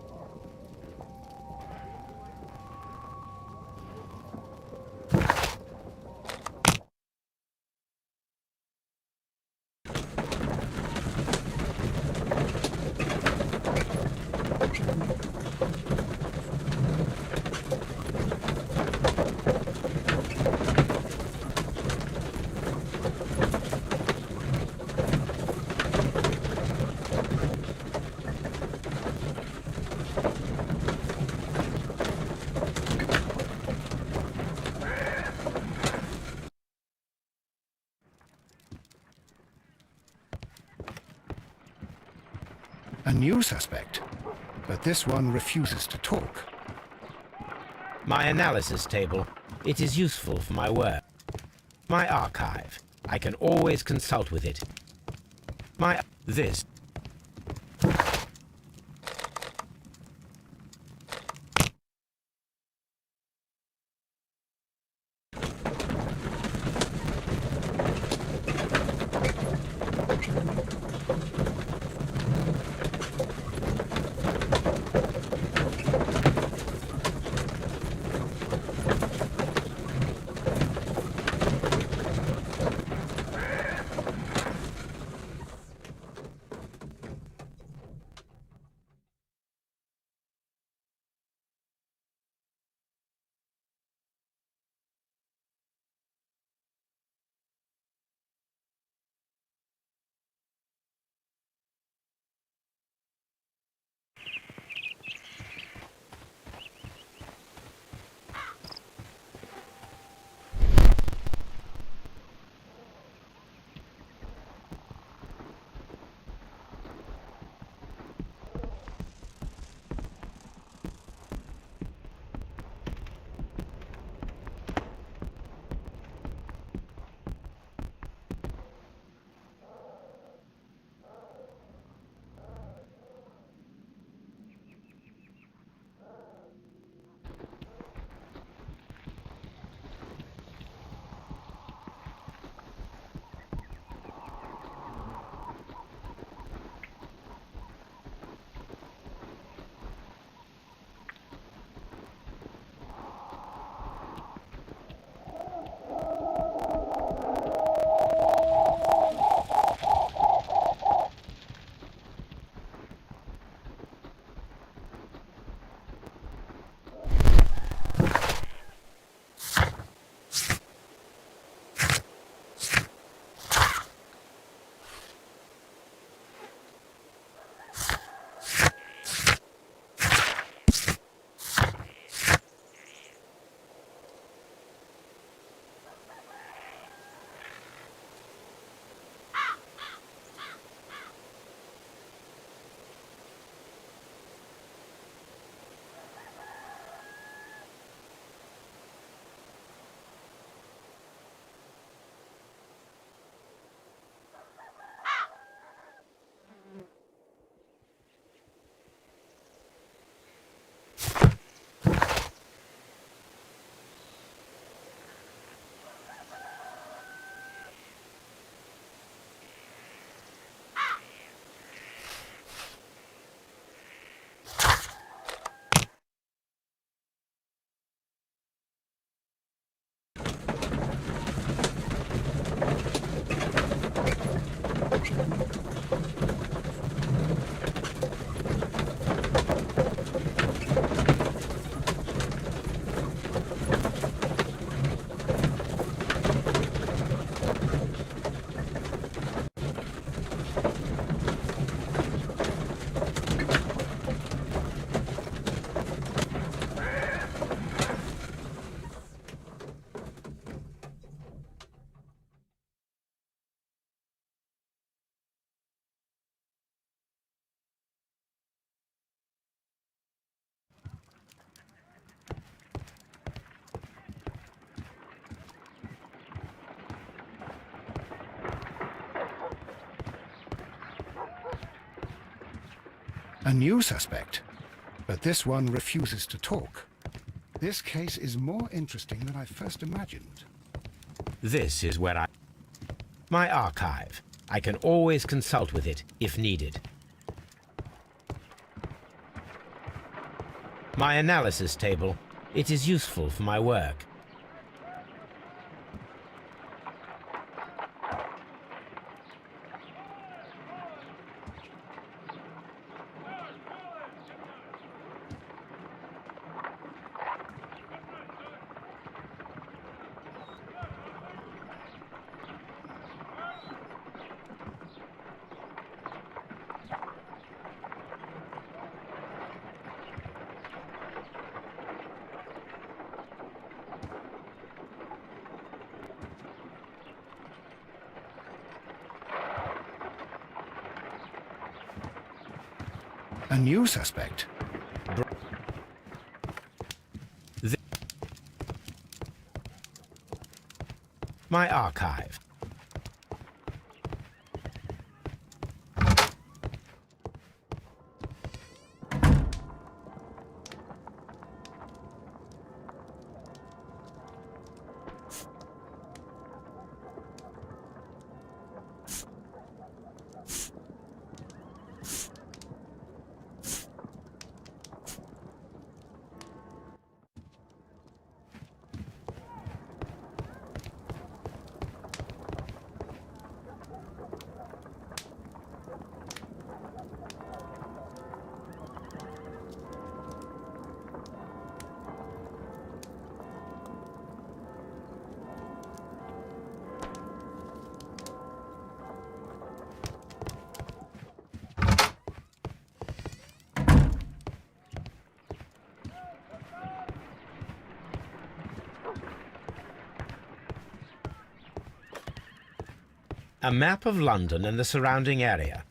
A new suspect, but this one refuses to talk. My analysis table. It is useful for my work. My archive. I can always consult with it. This. A new suspect, but this one refuses to talk. This case is more interesting than I first imagined. This is where my archive. I can always consult with it if needed. My analysis table. It is useful for my work. A new suspect. My archive. A map of London and the surrounding area.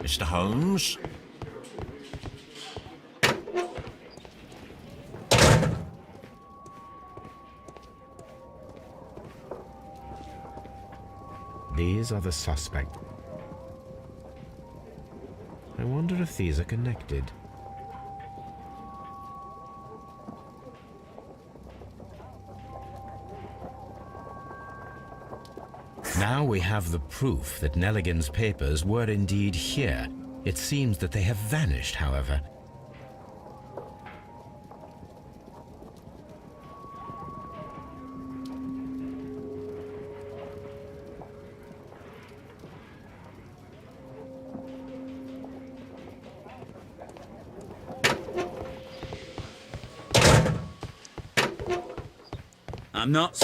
Mr. Holmes? These are the suspects. I wonder if these are connected. Now we have the proof that Nelligan's papers were indeed here. It seems that they have vanished, however. I'm not...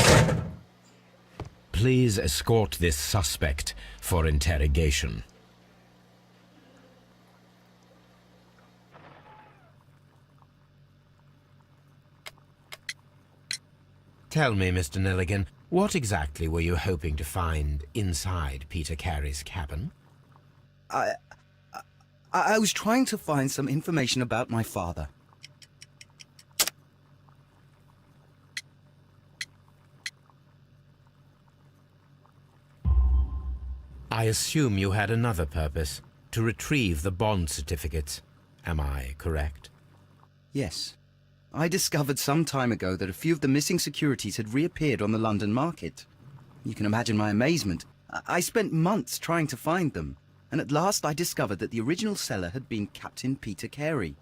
Please escort this suspect for interrogation. Tell me, Mr. Nelligan, what exactly were you hoping to find inside Peter Carey's cabin? I was trying to find some information about my father. I assume you had another purpose, to retrieve the bond certificates. Am I correct? Yes. I discovered some time ago that a few of the missing securities had reappeared on the London market. You can imagine my amazement. I spent months trying to find them, and at last I discovered that the original seller had been Captain Peter Carey.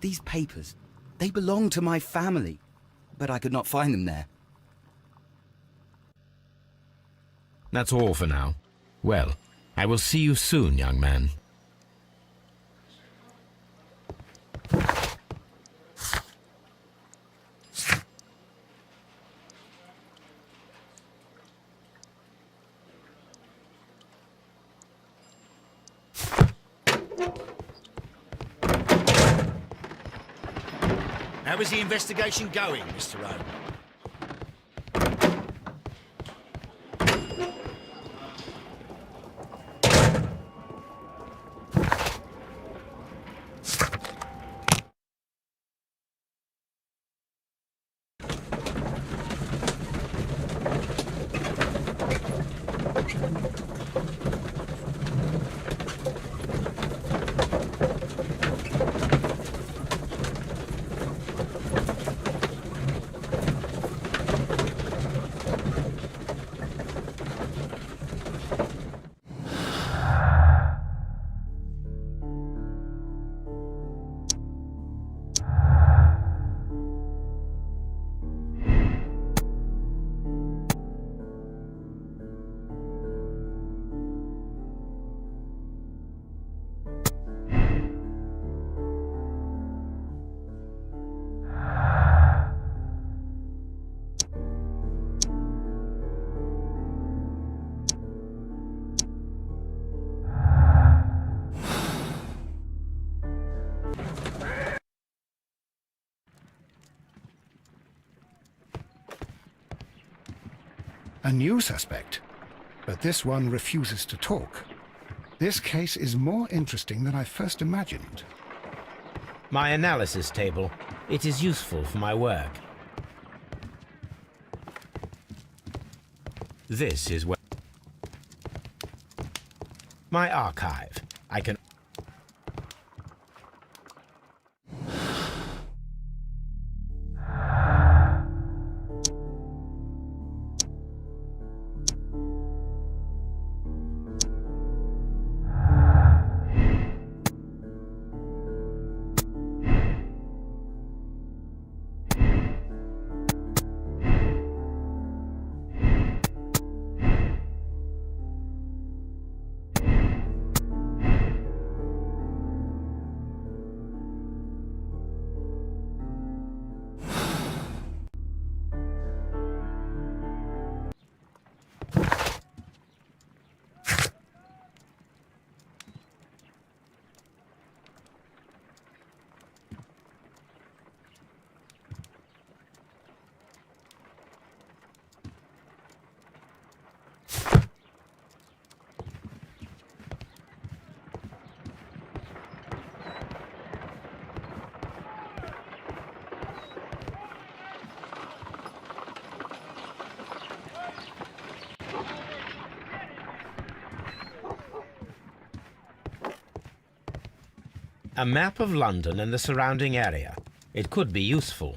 These papers, they belong to my family, but I could not find them there. That's all for now. Well, I will see you soon, young man. How is the investigation going, Mr. Owen? A new suspect, but this one refuses to talk. This case is more interesting than I first imagined. My analysis table. It is useful for my work. This is where... My archive. I can... A map of London and the surrounding area. It could be useful.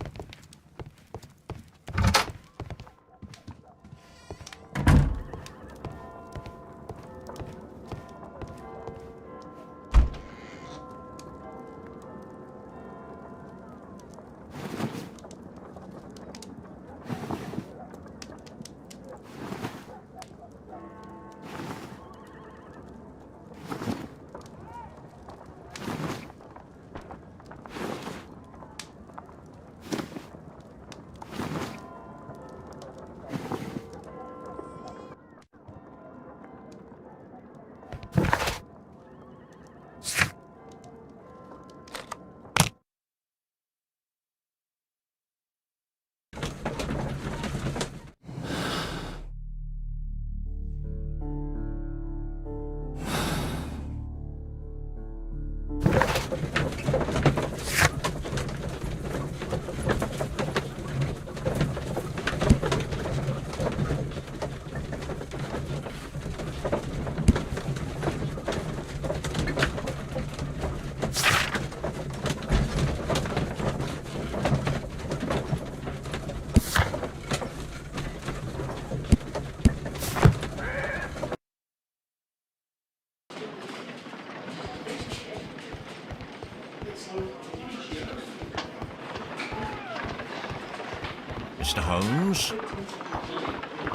Mr. Holmes?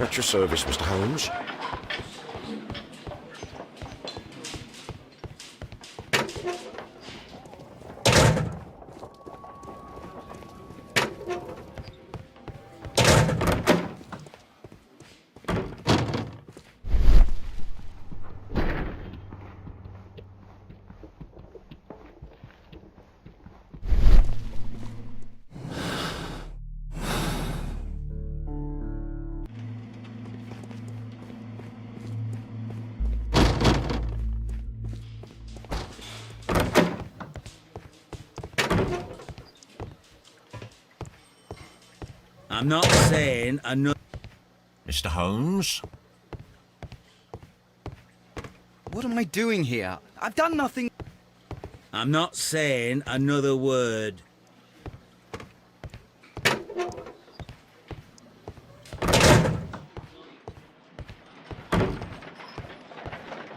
At your service, Mr. Holmes. I'm not saying another... Mr. Holmes? What am I doing here? I've done nothing. I'm not saying another word.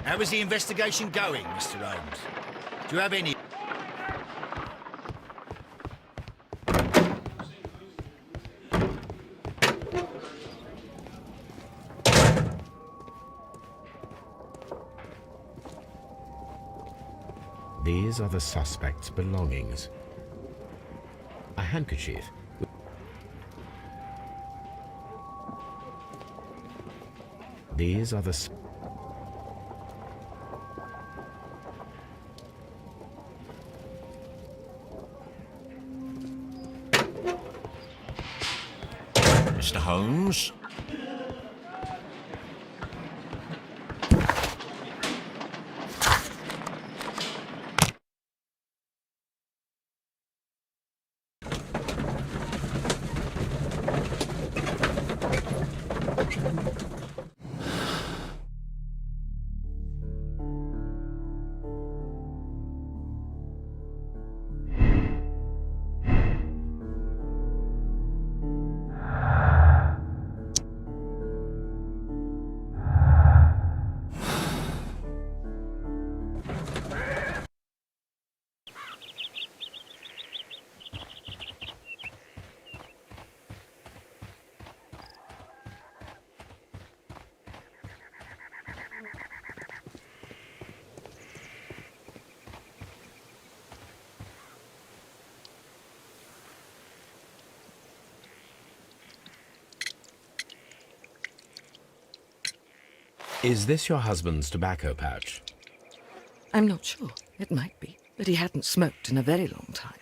How is the investigation going, Mr. Holmes? Do you have any... These are the suspect's belongings. A handkerchief. These are the... Mr. Holmes? Is this your husband's tobacco pouch? I'm not sure. It might be, but he hadn't smoked in a very long time.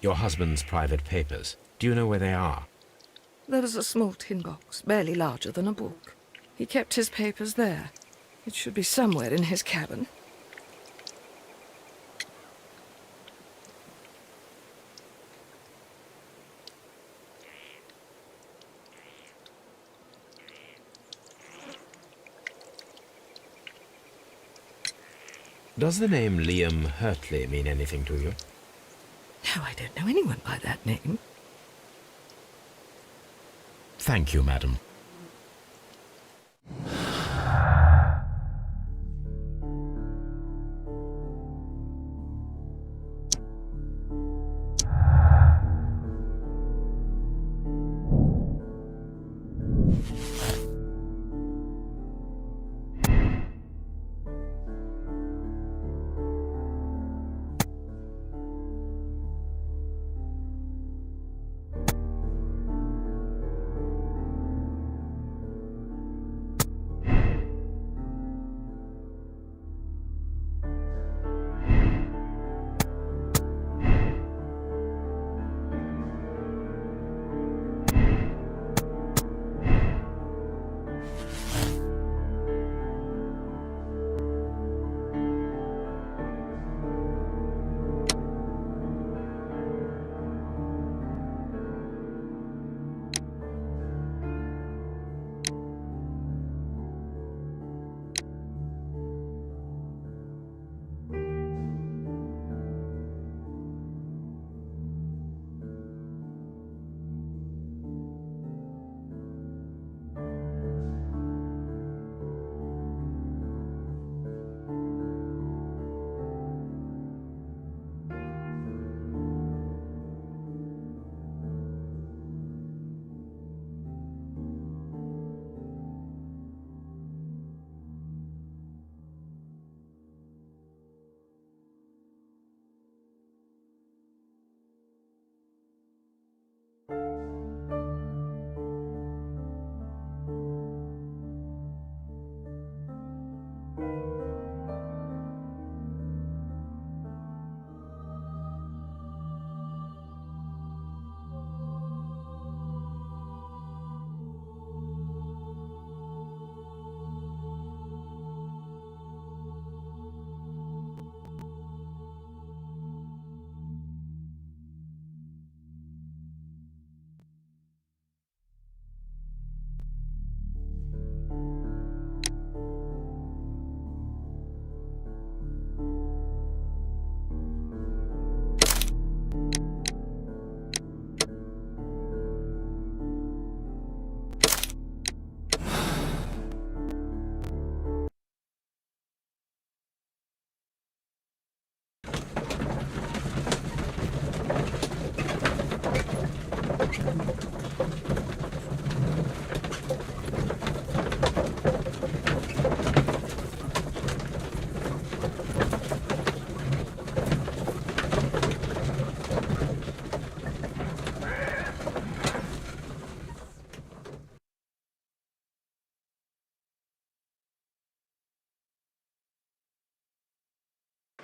Your husband's private papers. Do you know where they are? There was a small tin box, barely larger than a book. He kept his papers there. It should be somewhere in his cabin. Does the name Liam Hurtley mean anything to you? No, I don't know anyone by that name. Thank you, madam.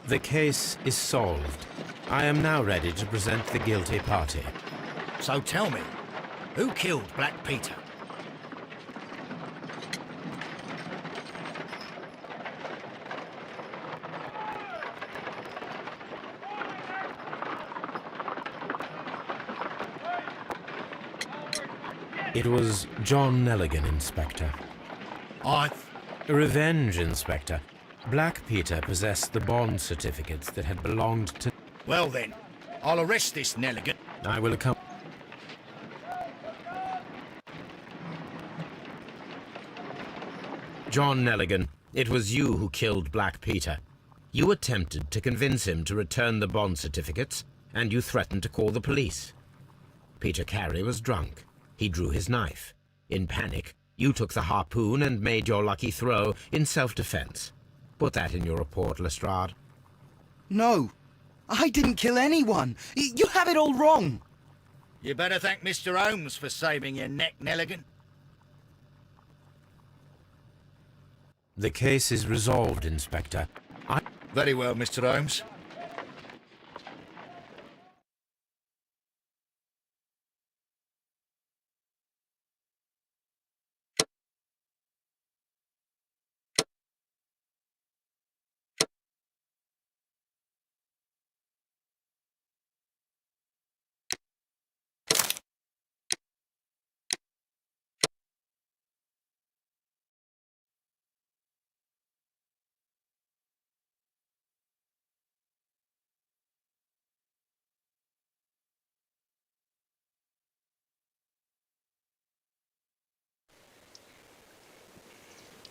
The case is solved. I am now ready to present the guilty party. So tell me, who killed Black Peter? It was John Nelligan, Inspector. Revenge, Inspector. Black Peter possessed the bond certificates that had belonged to... Well then, I'll arrest this Nelligan. I will accompany... John Nelligan, it was you who killed Black Peter. You attempted to convince him to return the bond certificates, and you threatened to call the police. Peter Carey was drunk. He drew his knife. In panic, you took the harpoon and made your lucky throw in self-defense. Put that in your report, Lestrade. No, I didn't kill anyone. You have it all wrong. You better thank Mr. Holmes for saving your neck, Nelligan. The case is resolved, Inspector. Very well, Mr. Holmes.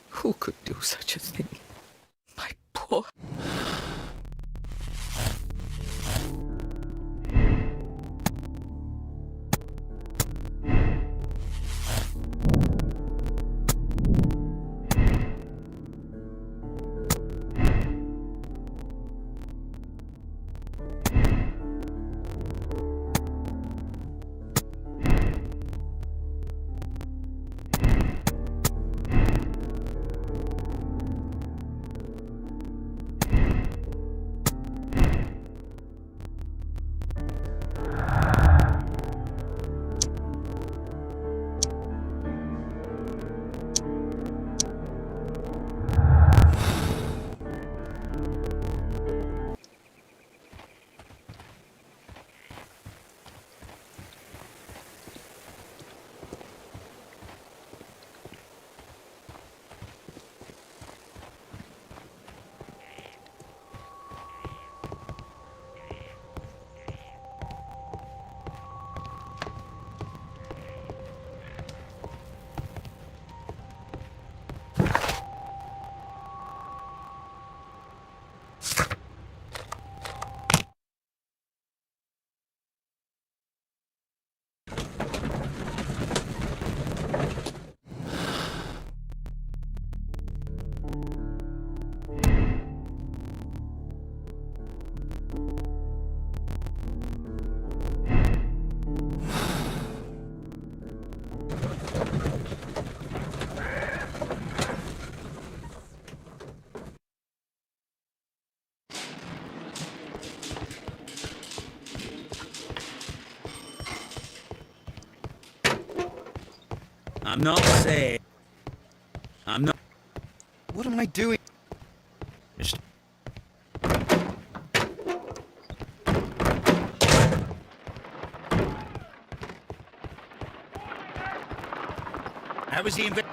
Who could do such a thing? My poor... I'm not saying... I'm not... What am I doing? Mr. How was the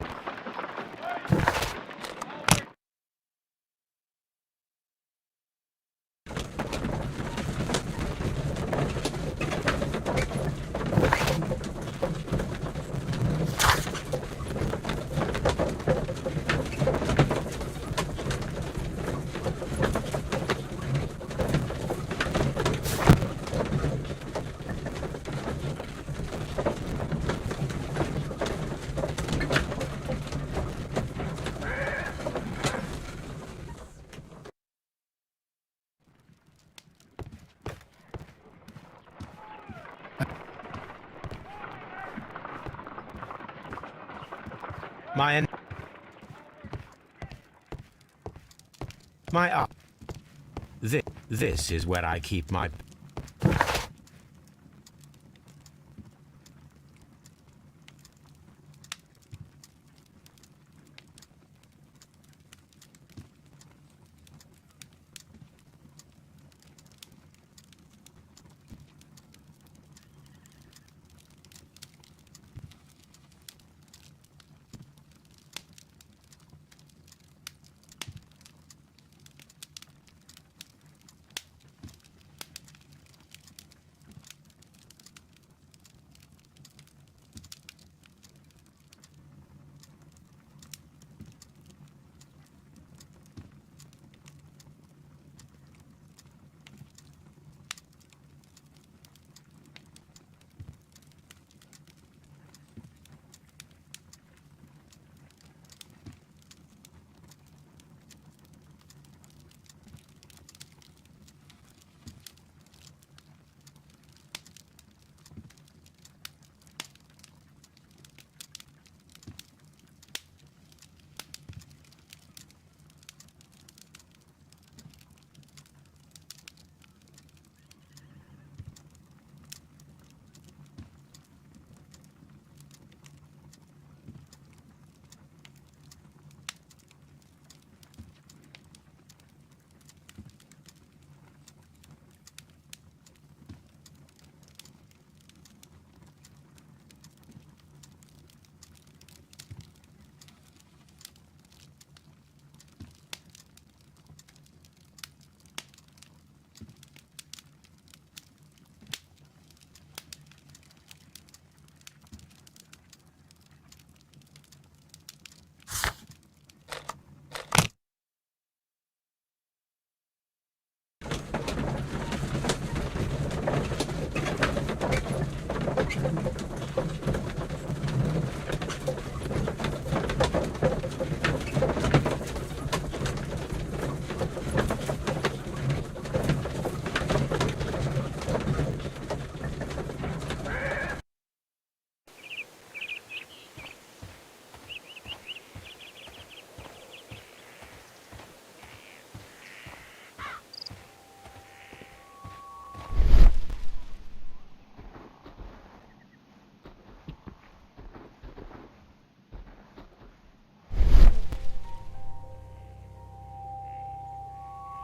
My art. This This is where I keep my...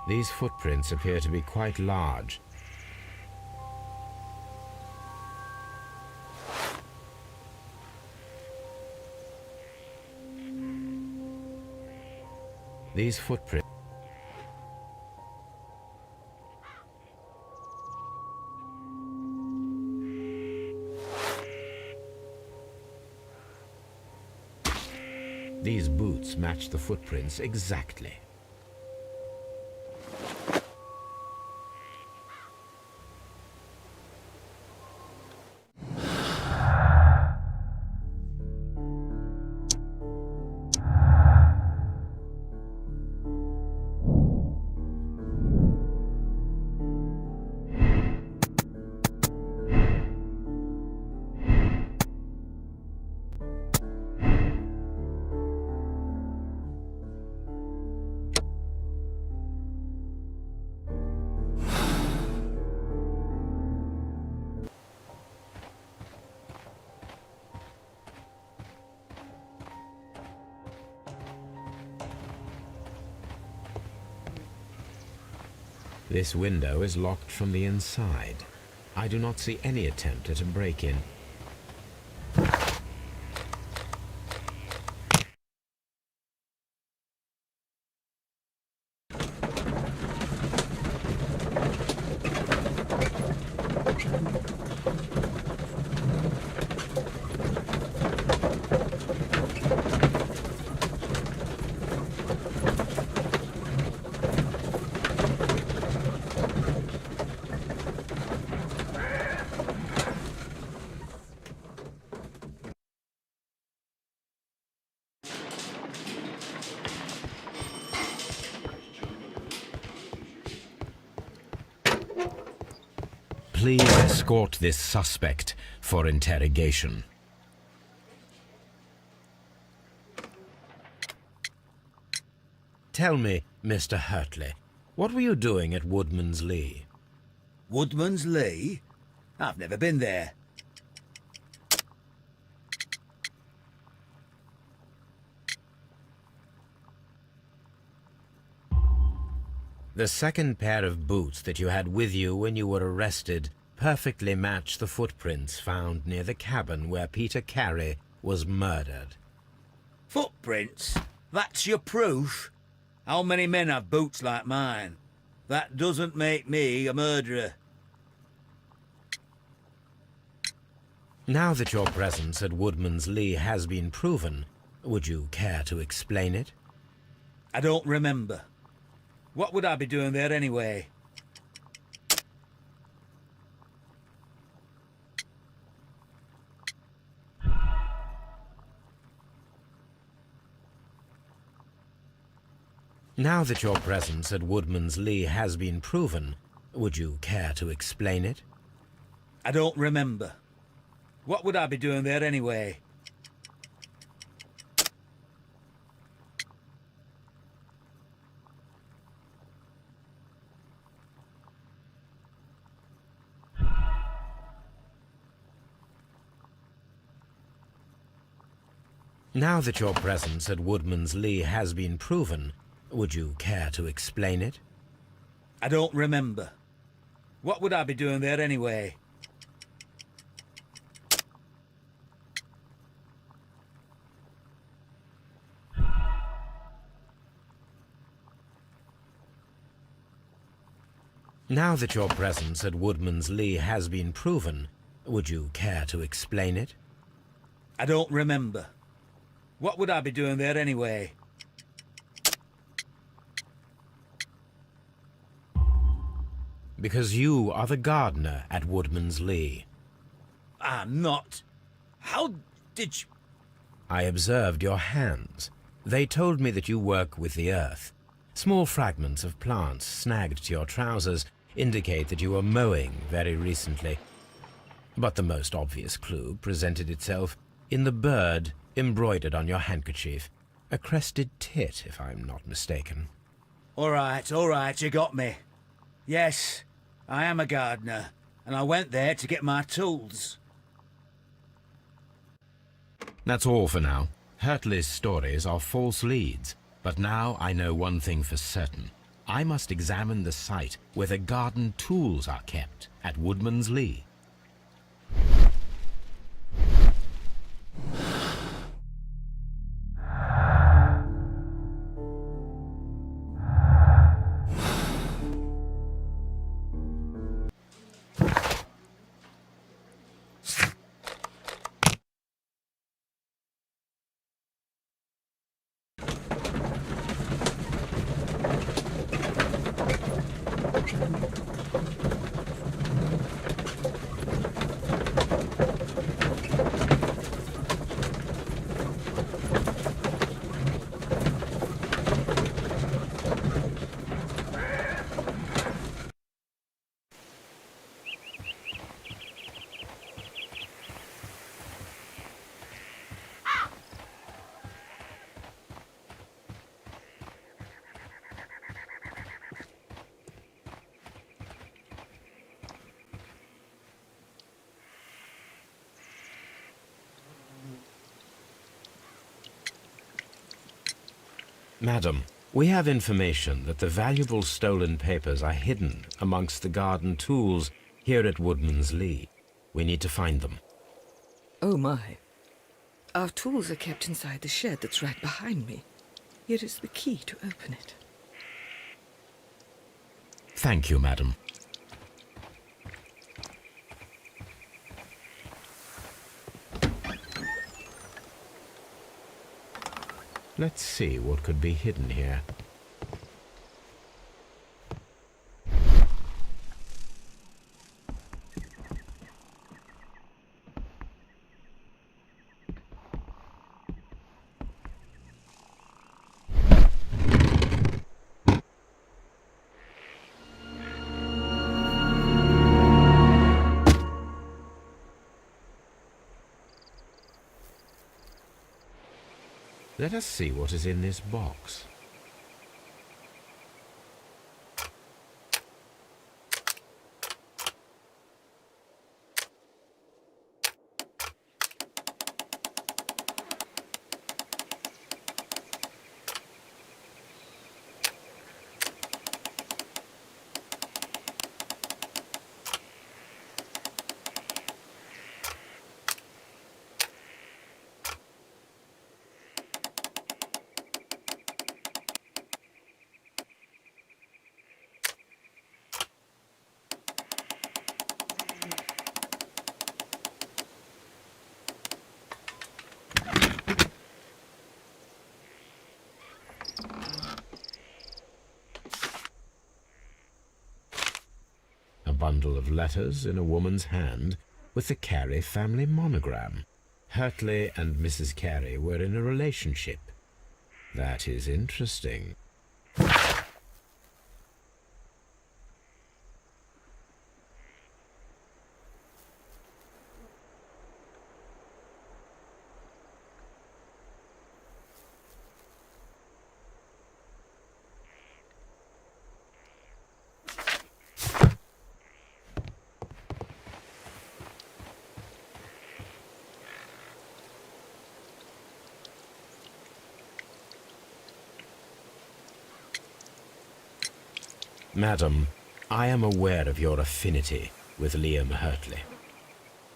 These footprints appear to be quite large. These footprints... These boots match the footprints exactly. This window is locked from the inside. I do not see any attempt at a break-in. Please escort this suspect for interrogation. Tell me, Mr. Hurtley, What were you doing at Woodman's Lee? Woodman's Lee? I've never been there. The second pair of boots that you had with you when you were arrested perfectly match the footprints found near the cabin where Peter Carey was murdered. Footprints? That's your proof? How many men have boots like mine? That doesn't make me a murderer. Now that your presence at Woodman's Lee has been proven, would you care to explain it? I don't remember. What would I be doing there anyway? Now that your presence at Woodman's Lee has been proven, would you care to explain it? I don't remember. What would I be doing there anyway? Now that your presence at Woodman's Lee has been proven, would you care to explain it? I don't remember. What would I be doing there anyway? Now that your presence at Woodman's Lee has been proven, would you care to explain it? I don't remember. What would I be doing there anyway? Because you are the gardener at Woodman's Lee. I'm not. How did you... I observed your hands. They told me that you work with the earth. Small fragments of plants snagged to your trousers indicate that you were mowing very recently. But the most obvious clue presented itself in the bird embroidered on your handkerchief. A crested tit, if I'm not mistaken. All right, you got me. Yes, I am a gardener, and I went there to get my tools. That's all for now. Hurtley's stories are false leads, but now I know one thing for certain. I must examine the site where the garden tools are kept at Woodman's Lee. Madam, we have information that the valuable stolen papers are hidden amongst the garden tools here at Woodman's Lee. We need to find them. Oh my. Our tools are kept inside the shed that's right behind me. Here is the key to open it. Thank you, madam. Let's see what could be hidden here. Let us see what is in this box. bundle of letters in a woman's hand with the Carey family monogram. Hurtley and Mrs. Carey were in a relationship. That is interesting. Madam, I am aware of your affinity with Liam Hurtley.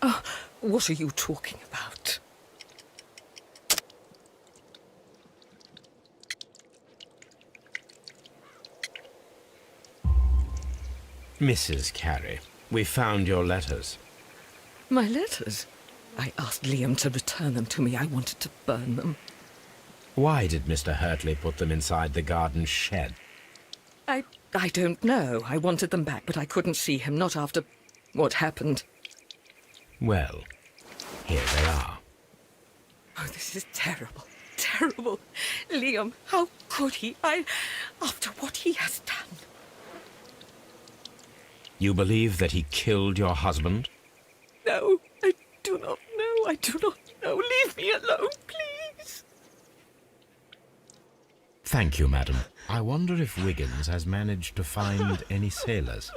Oh, what are you talking about? Mrs. Carey, we found your letters. My letters? I asked Liam to return them to me. I wanted to burn them. Why did Mr. Hurtley put them inside the garden shed? I don't know. I wanted them back, but I couldn't see him, not after what happened. Well, here they are. Oh, this is terrible. Terrible. Liam, how could he? After what he has done. You believe that he killed your husband? No, I do not know. I do not know. Leave me alone, please. Thank you, madam. I wonder if Wiggins has managed to find any sailors.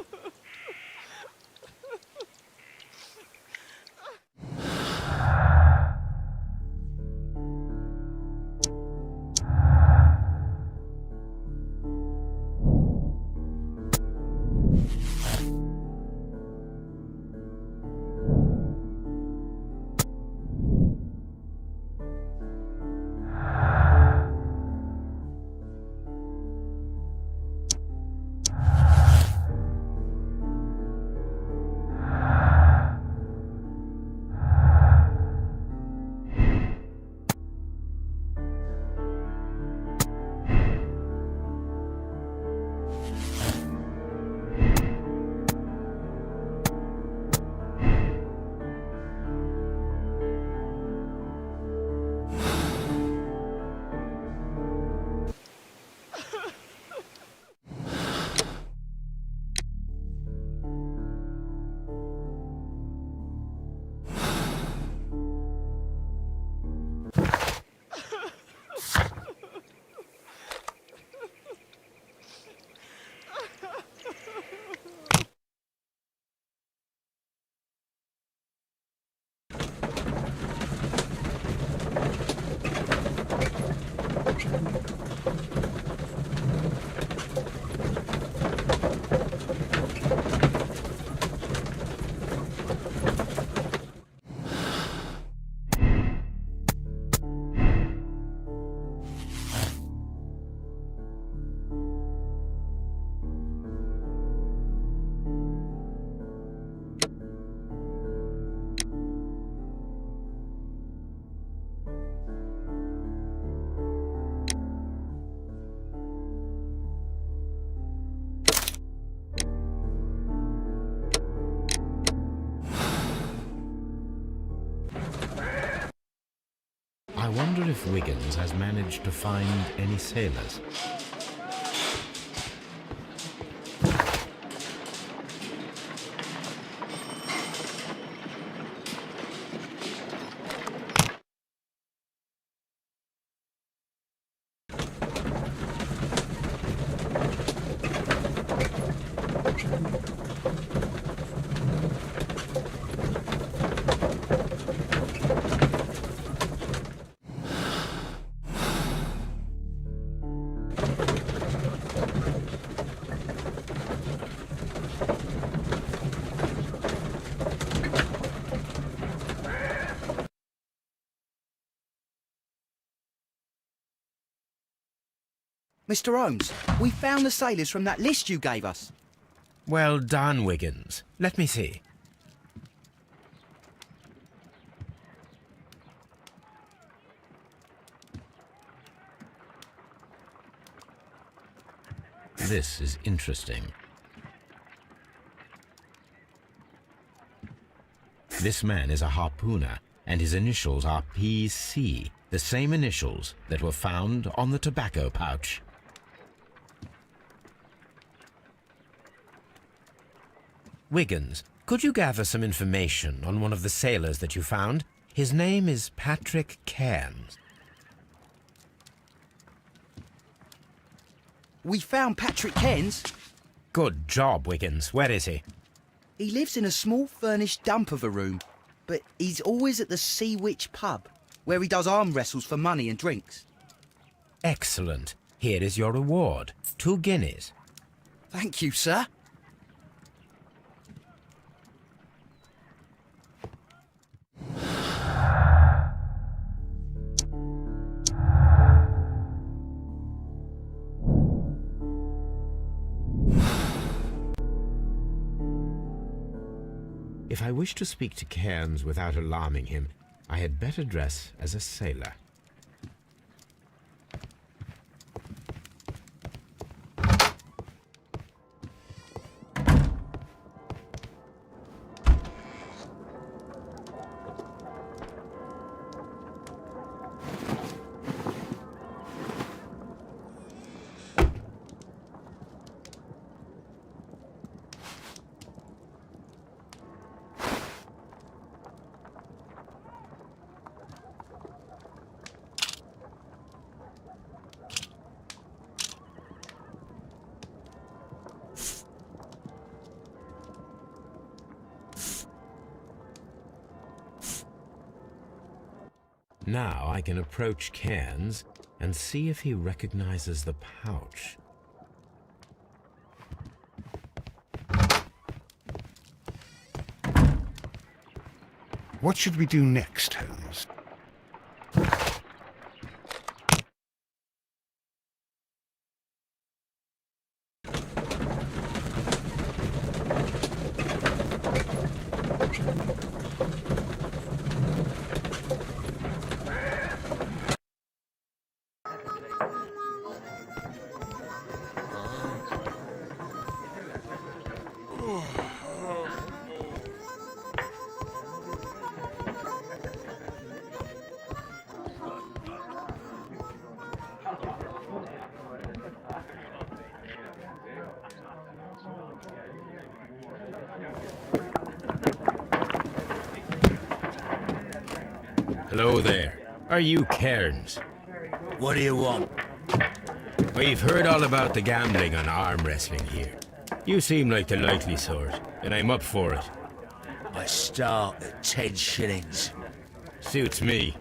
I wonder if Wiggins has managed to find any sailors. Mr. Holmes, we found the sailors from that list you gave us. Well done, Wiggins. Let me see. This is interesting. This man is a harpooner, and his initials are PC, the same initials that were found on the tobacco pouch. Wiggins, could you gather some information on one of the sailors that you found? His name is Patrick Cairns. We found Patrick Cairns. Good job, Wiggins. Where is he? He lives in a small furnished dump of a room, but he's always at the Sea Witch pub, where he does arm wrestles for money and drinks. Excellent. Here is your reward. 2 guineas. Thank you, sir. If I wish to speak to Cairns without alarming him, I had better dress as a sailor. Now I can approach Cairns and see if he recognizes the pouch. What should we do next, Holmes? Hello there. Are you Cairns? What do you want? We've heard all about the gambling on arm wrestling here. You seem like the likely sort, and I'm up for it. I start at 10 shillings. Suits me.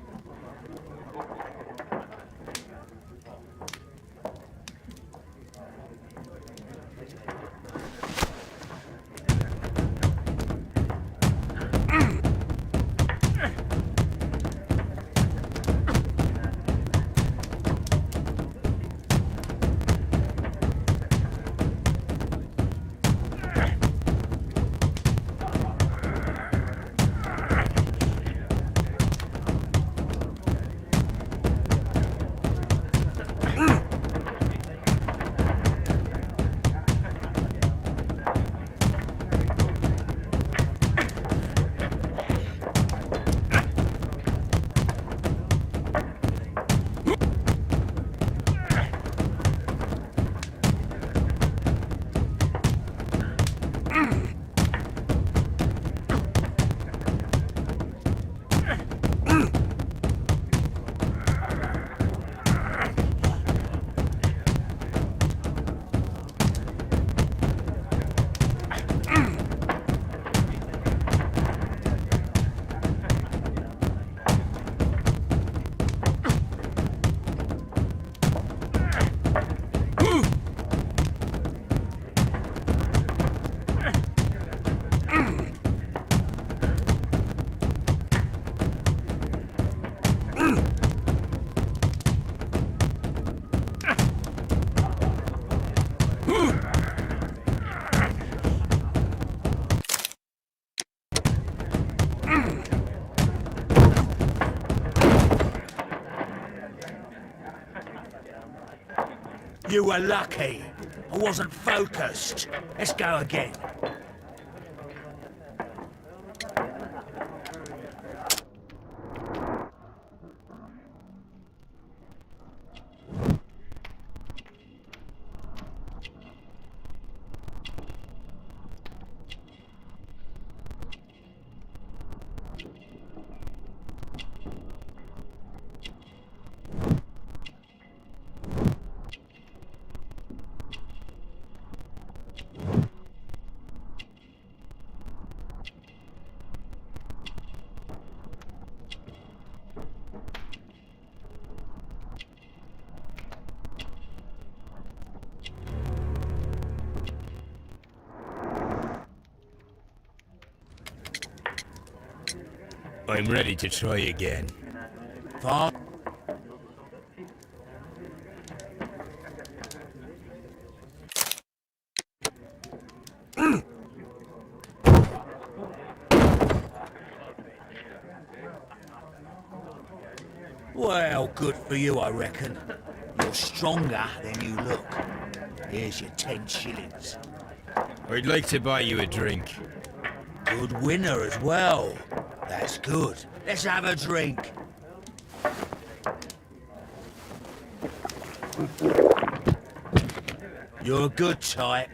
You were lucky. I wasn't focused. Let's go again. I'm ready to try again. Fine. Well, good for you, I reckon. You're stronger than you look. Here's your 10 shillings. I'd like to buy you a drink. Good winner as well. That's good. Let's have a drink. You're a good type.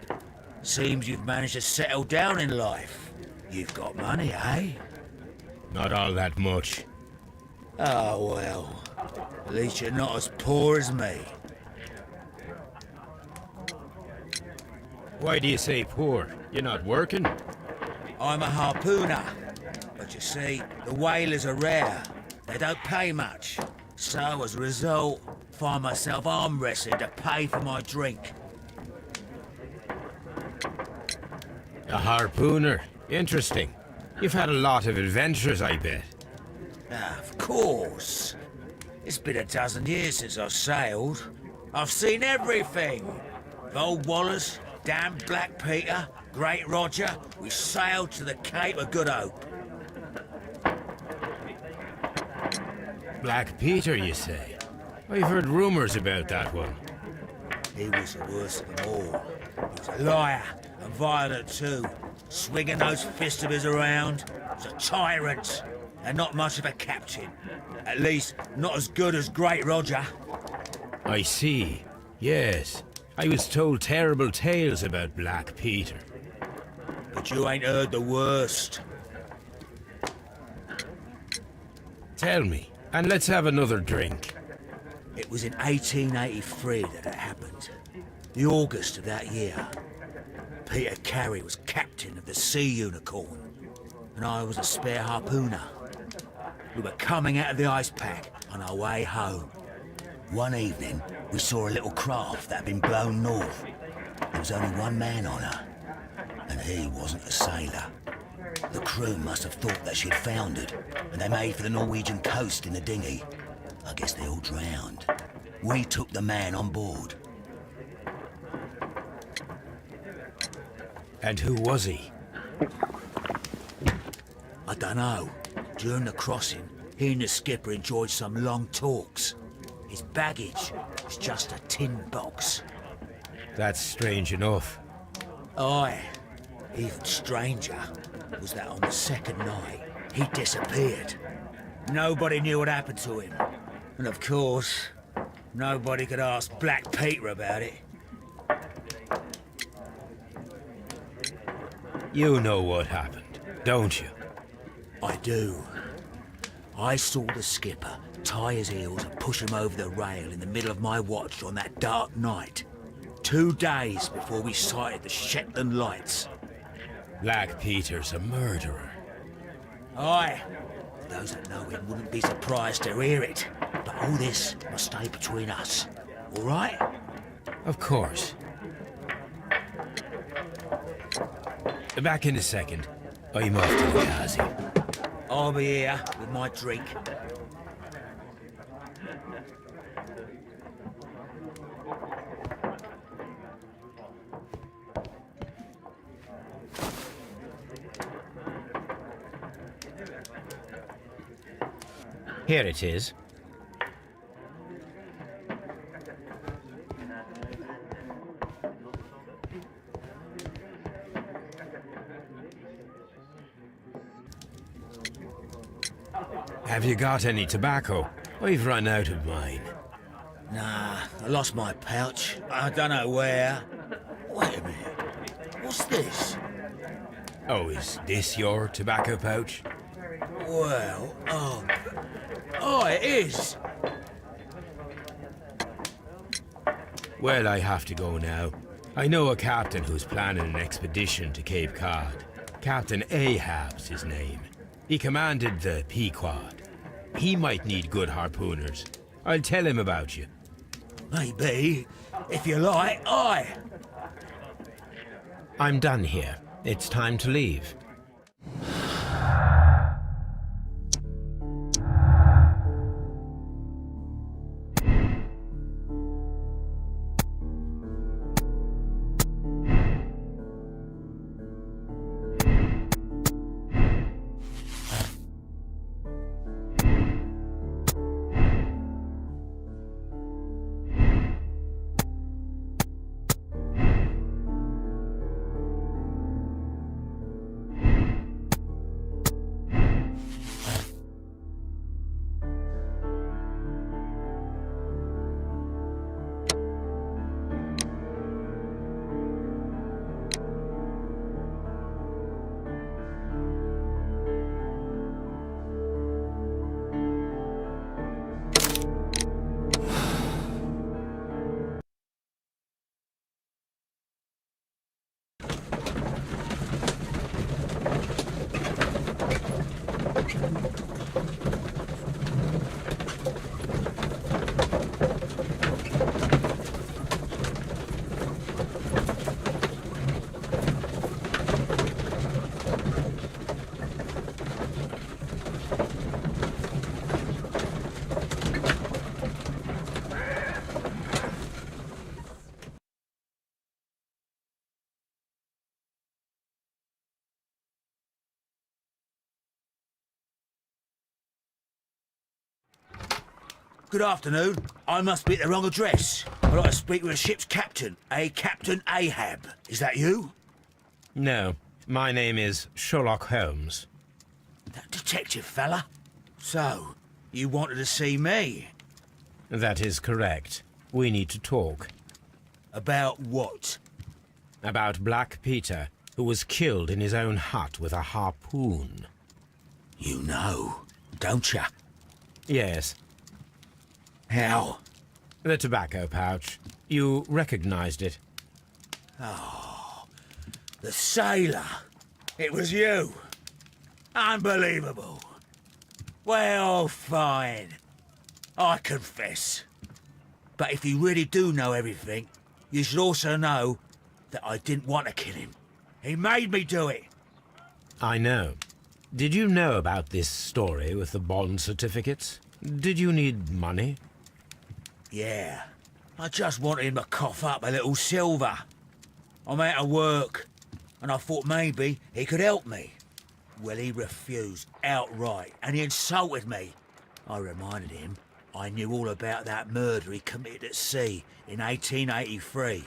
Seems you've managed to settle down in life. You've got money, eh? Not all that much. Oh, well. At least you're not as poor as me. Why do you say poor? You're not working? I'm a harpooner. But you see, the whalers are rare. They don't pay much. So, as a result, find myself arm wrestling to pay for my drink. A harpooner? Interesting. You've had a lot of adventures, I bet. Of course. It's been a dozen years since I've sailed. I've seen everything. Old Wallace, damn Black Peter, Great Roger. We sailed to the Cape of Good Hope. Black Peter, you say? I've heard rumors about that one. He was the worst of them all. He was a liar, and violent too. Swinging those fists of his around. He was a tyrant, and not much of a captain. At least, not as good as Great Roger. I see. Yes. I was told terrible tales about Black Peter. But you ain't heard the worst. Tell me, and let's have another drink. It was in 1883 that it happened. The August of that year. Peter Carey was captain of the Sea Unicorn, and I was a spare harpooner. We were coming out of the ice pack on our way home. One evening, we saw a little craft that had been blown north. There was only one man on her, and he wasn't a sailor. The crew must have thought that she'd foundered, and they made for the Norwegian coast in the dinghy. I guess they all drowned. We took the man on board. And who was he? I dunno. During the crossing, he and the skipper enjoyed some long talks. His baggage was just a tin box. That's strange enough. Aye. Even stranger was that on the second night, he disappeared. Nobody knew what happened to him. And of course, nobody could ask Black Peter about it. You know what happened, don't you? I do. I saw the skipper tie his heels and push him over the rail in the middle of my watch on that dark night. 2 days before we sighted the Shetland lights. Black Peter's a murderer. Aye. Those that know him wouldn't be surprised to hear it. But all this must stay between us. All right? Of course. Back in a second. I'm off to the Kazi. I'll be here with my drink. Here it is. Have you got any tobacco? I've run out of mine. Nah, I lost my pouch. I don't know where. Wait a minute. What's this? Oh, is this your tobacco pouch? Well, oh, it is. Well, I have to go now. I know a captain who's planning an expedition to Cape Cod. Captain Ahab's his name. He commanded the Pequod. He might need good harpooners. I'll tell him about you. Maybe. If you like, aye. I'm done here. It's time to leave. Good afternoon. I must be at the wrong address. I'd like to speak with a ship's captain, a Captain Ahab. Is that you? No, my name is Sherlock Holmes. That detective fella? So, you wanted to see me? That is correct. We need to talk. About what? About Black Peter, who was killed in his own hut with a harpoon. You know, don't ya? Yes, How? the tobacco pouch. You recognized it. The sailor. It was you. Unbelievable. Well, fine. I confess. But if you really do know everything, you should also know that I didn't want to kill him. He made me do it. I know. Did you know about this story with the bond certificates? Did you need money? Yeah. I just wanted him to cough up a little silver. I'm out of work, and I thought maybe he could help me. Well, he refused outright, and he insulted me. I reminded him I knew all about that murder he committed at sea in 1883.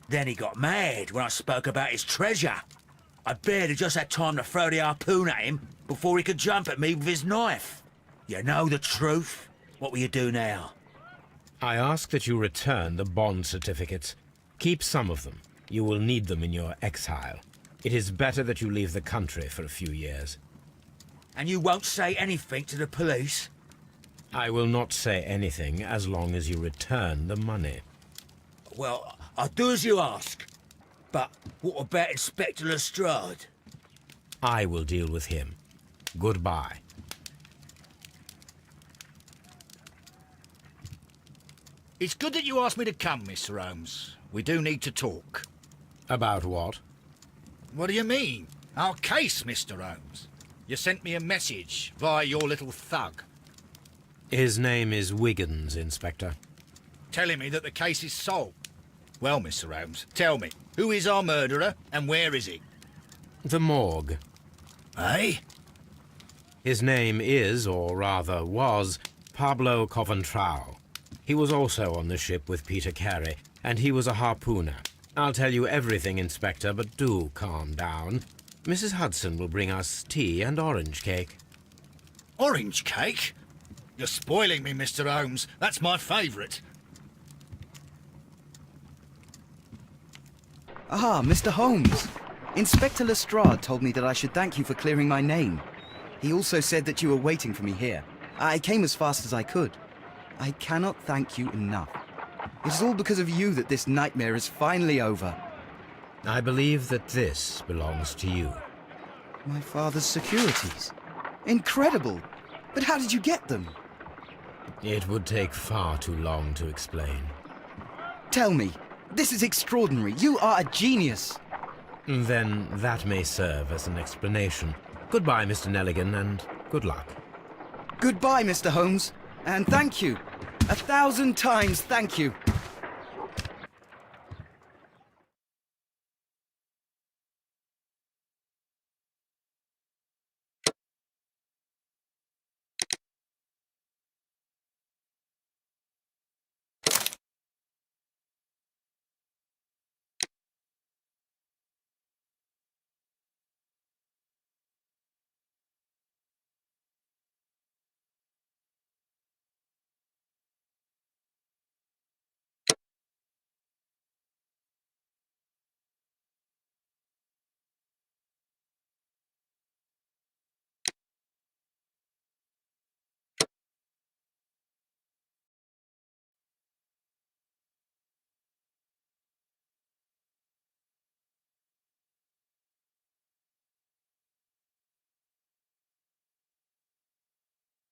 Then he got mad when I spoke about his treasure. I barely just had time to throw the harpoon at him before he could jump at me with his knife. You know the truth. What will you do now? I ask that you return the bond certificates. Keep some of them. You will need them in your exile. It is better that you leave the country for a few years. And you won't say anything to the police? I will not say anything as long as you return the money. Well, I'll do as you ask. But what about Inspector Lestrade? I will deal with him. Goodbye. It's good that you asked me to come, Mr. Holmes. We do need to talk. About what? What do you mean? Our case, Mr. Holmes. You sent me a message via your little thug, His name is Wiggins, Inspector. telling me that the case is solved. Well, Mr. Holmes, tell me, who is our murderer and where is he? The morgue. Eh? His name is, or rather was, Pablo Coventral. He was also on the ship with Peter Carey, and he was a harpooner. I'll tell you everything, Inspector, but do calm down. Mrs. Hudson will bring us tea and orange cake. Orange cake? You're spoiling me, Mr. Holmes. That's my favourite. Ah, Mr. Holmes. Inspector Lestrade told me that I should thank you for clearing my name. He also said that you were waiting for me here. I came as fast as I could. I cannot thank you enough. It is all because of you that this nightmare is finally over. I believe that this belongs to you. My father's securities. Incredible! But how did you get them? It would take far too long to explain. Tell me. This is extraordinary. You are a genius. Then that may serve as an explanation. Goodbye, Mr. Nelligan, and good luck. Goodbye, Mr. Holmes. And thank you. 1,000 times thank you.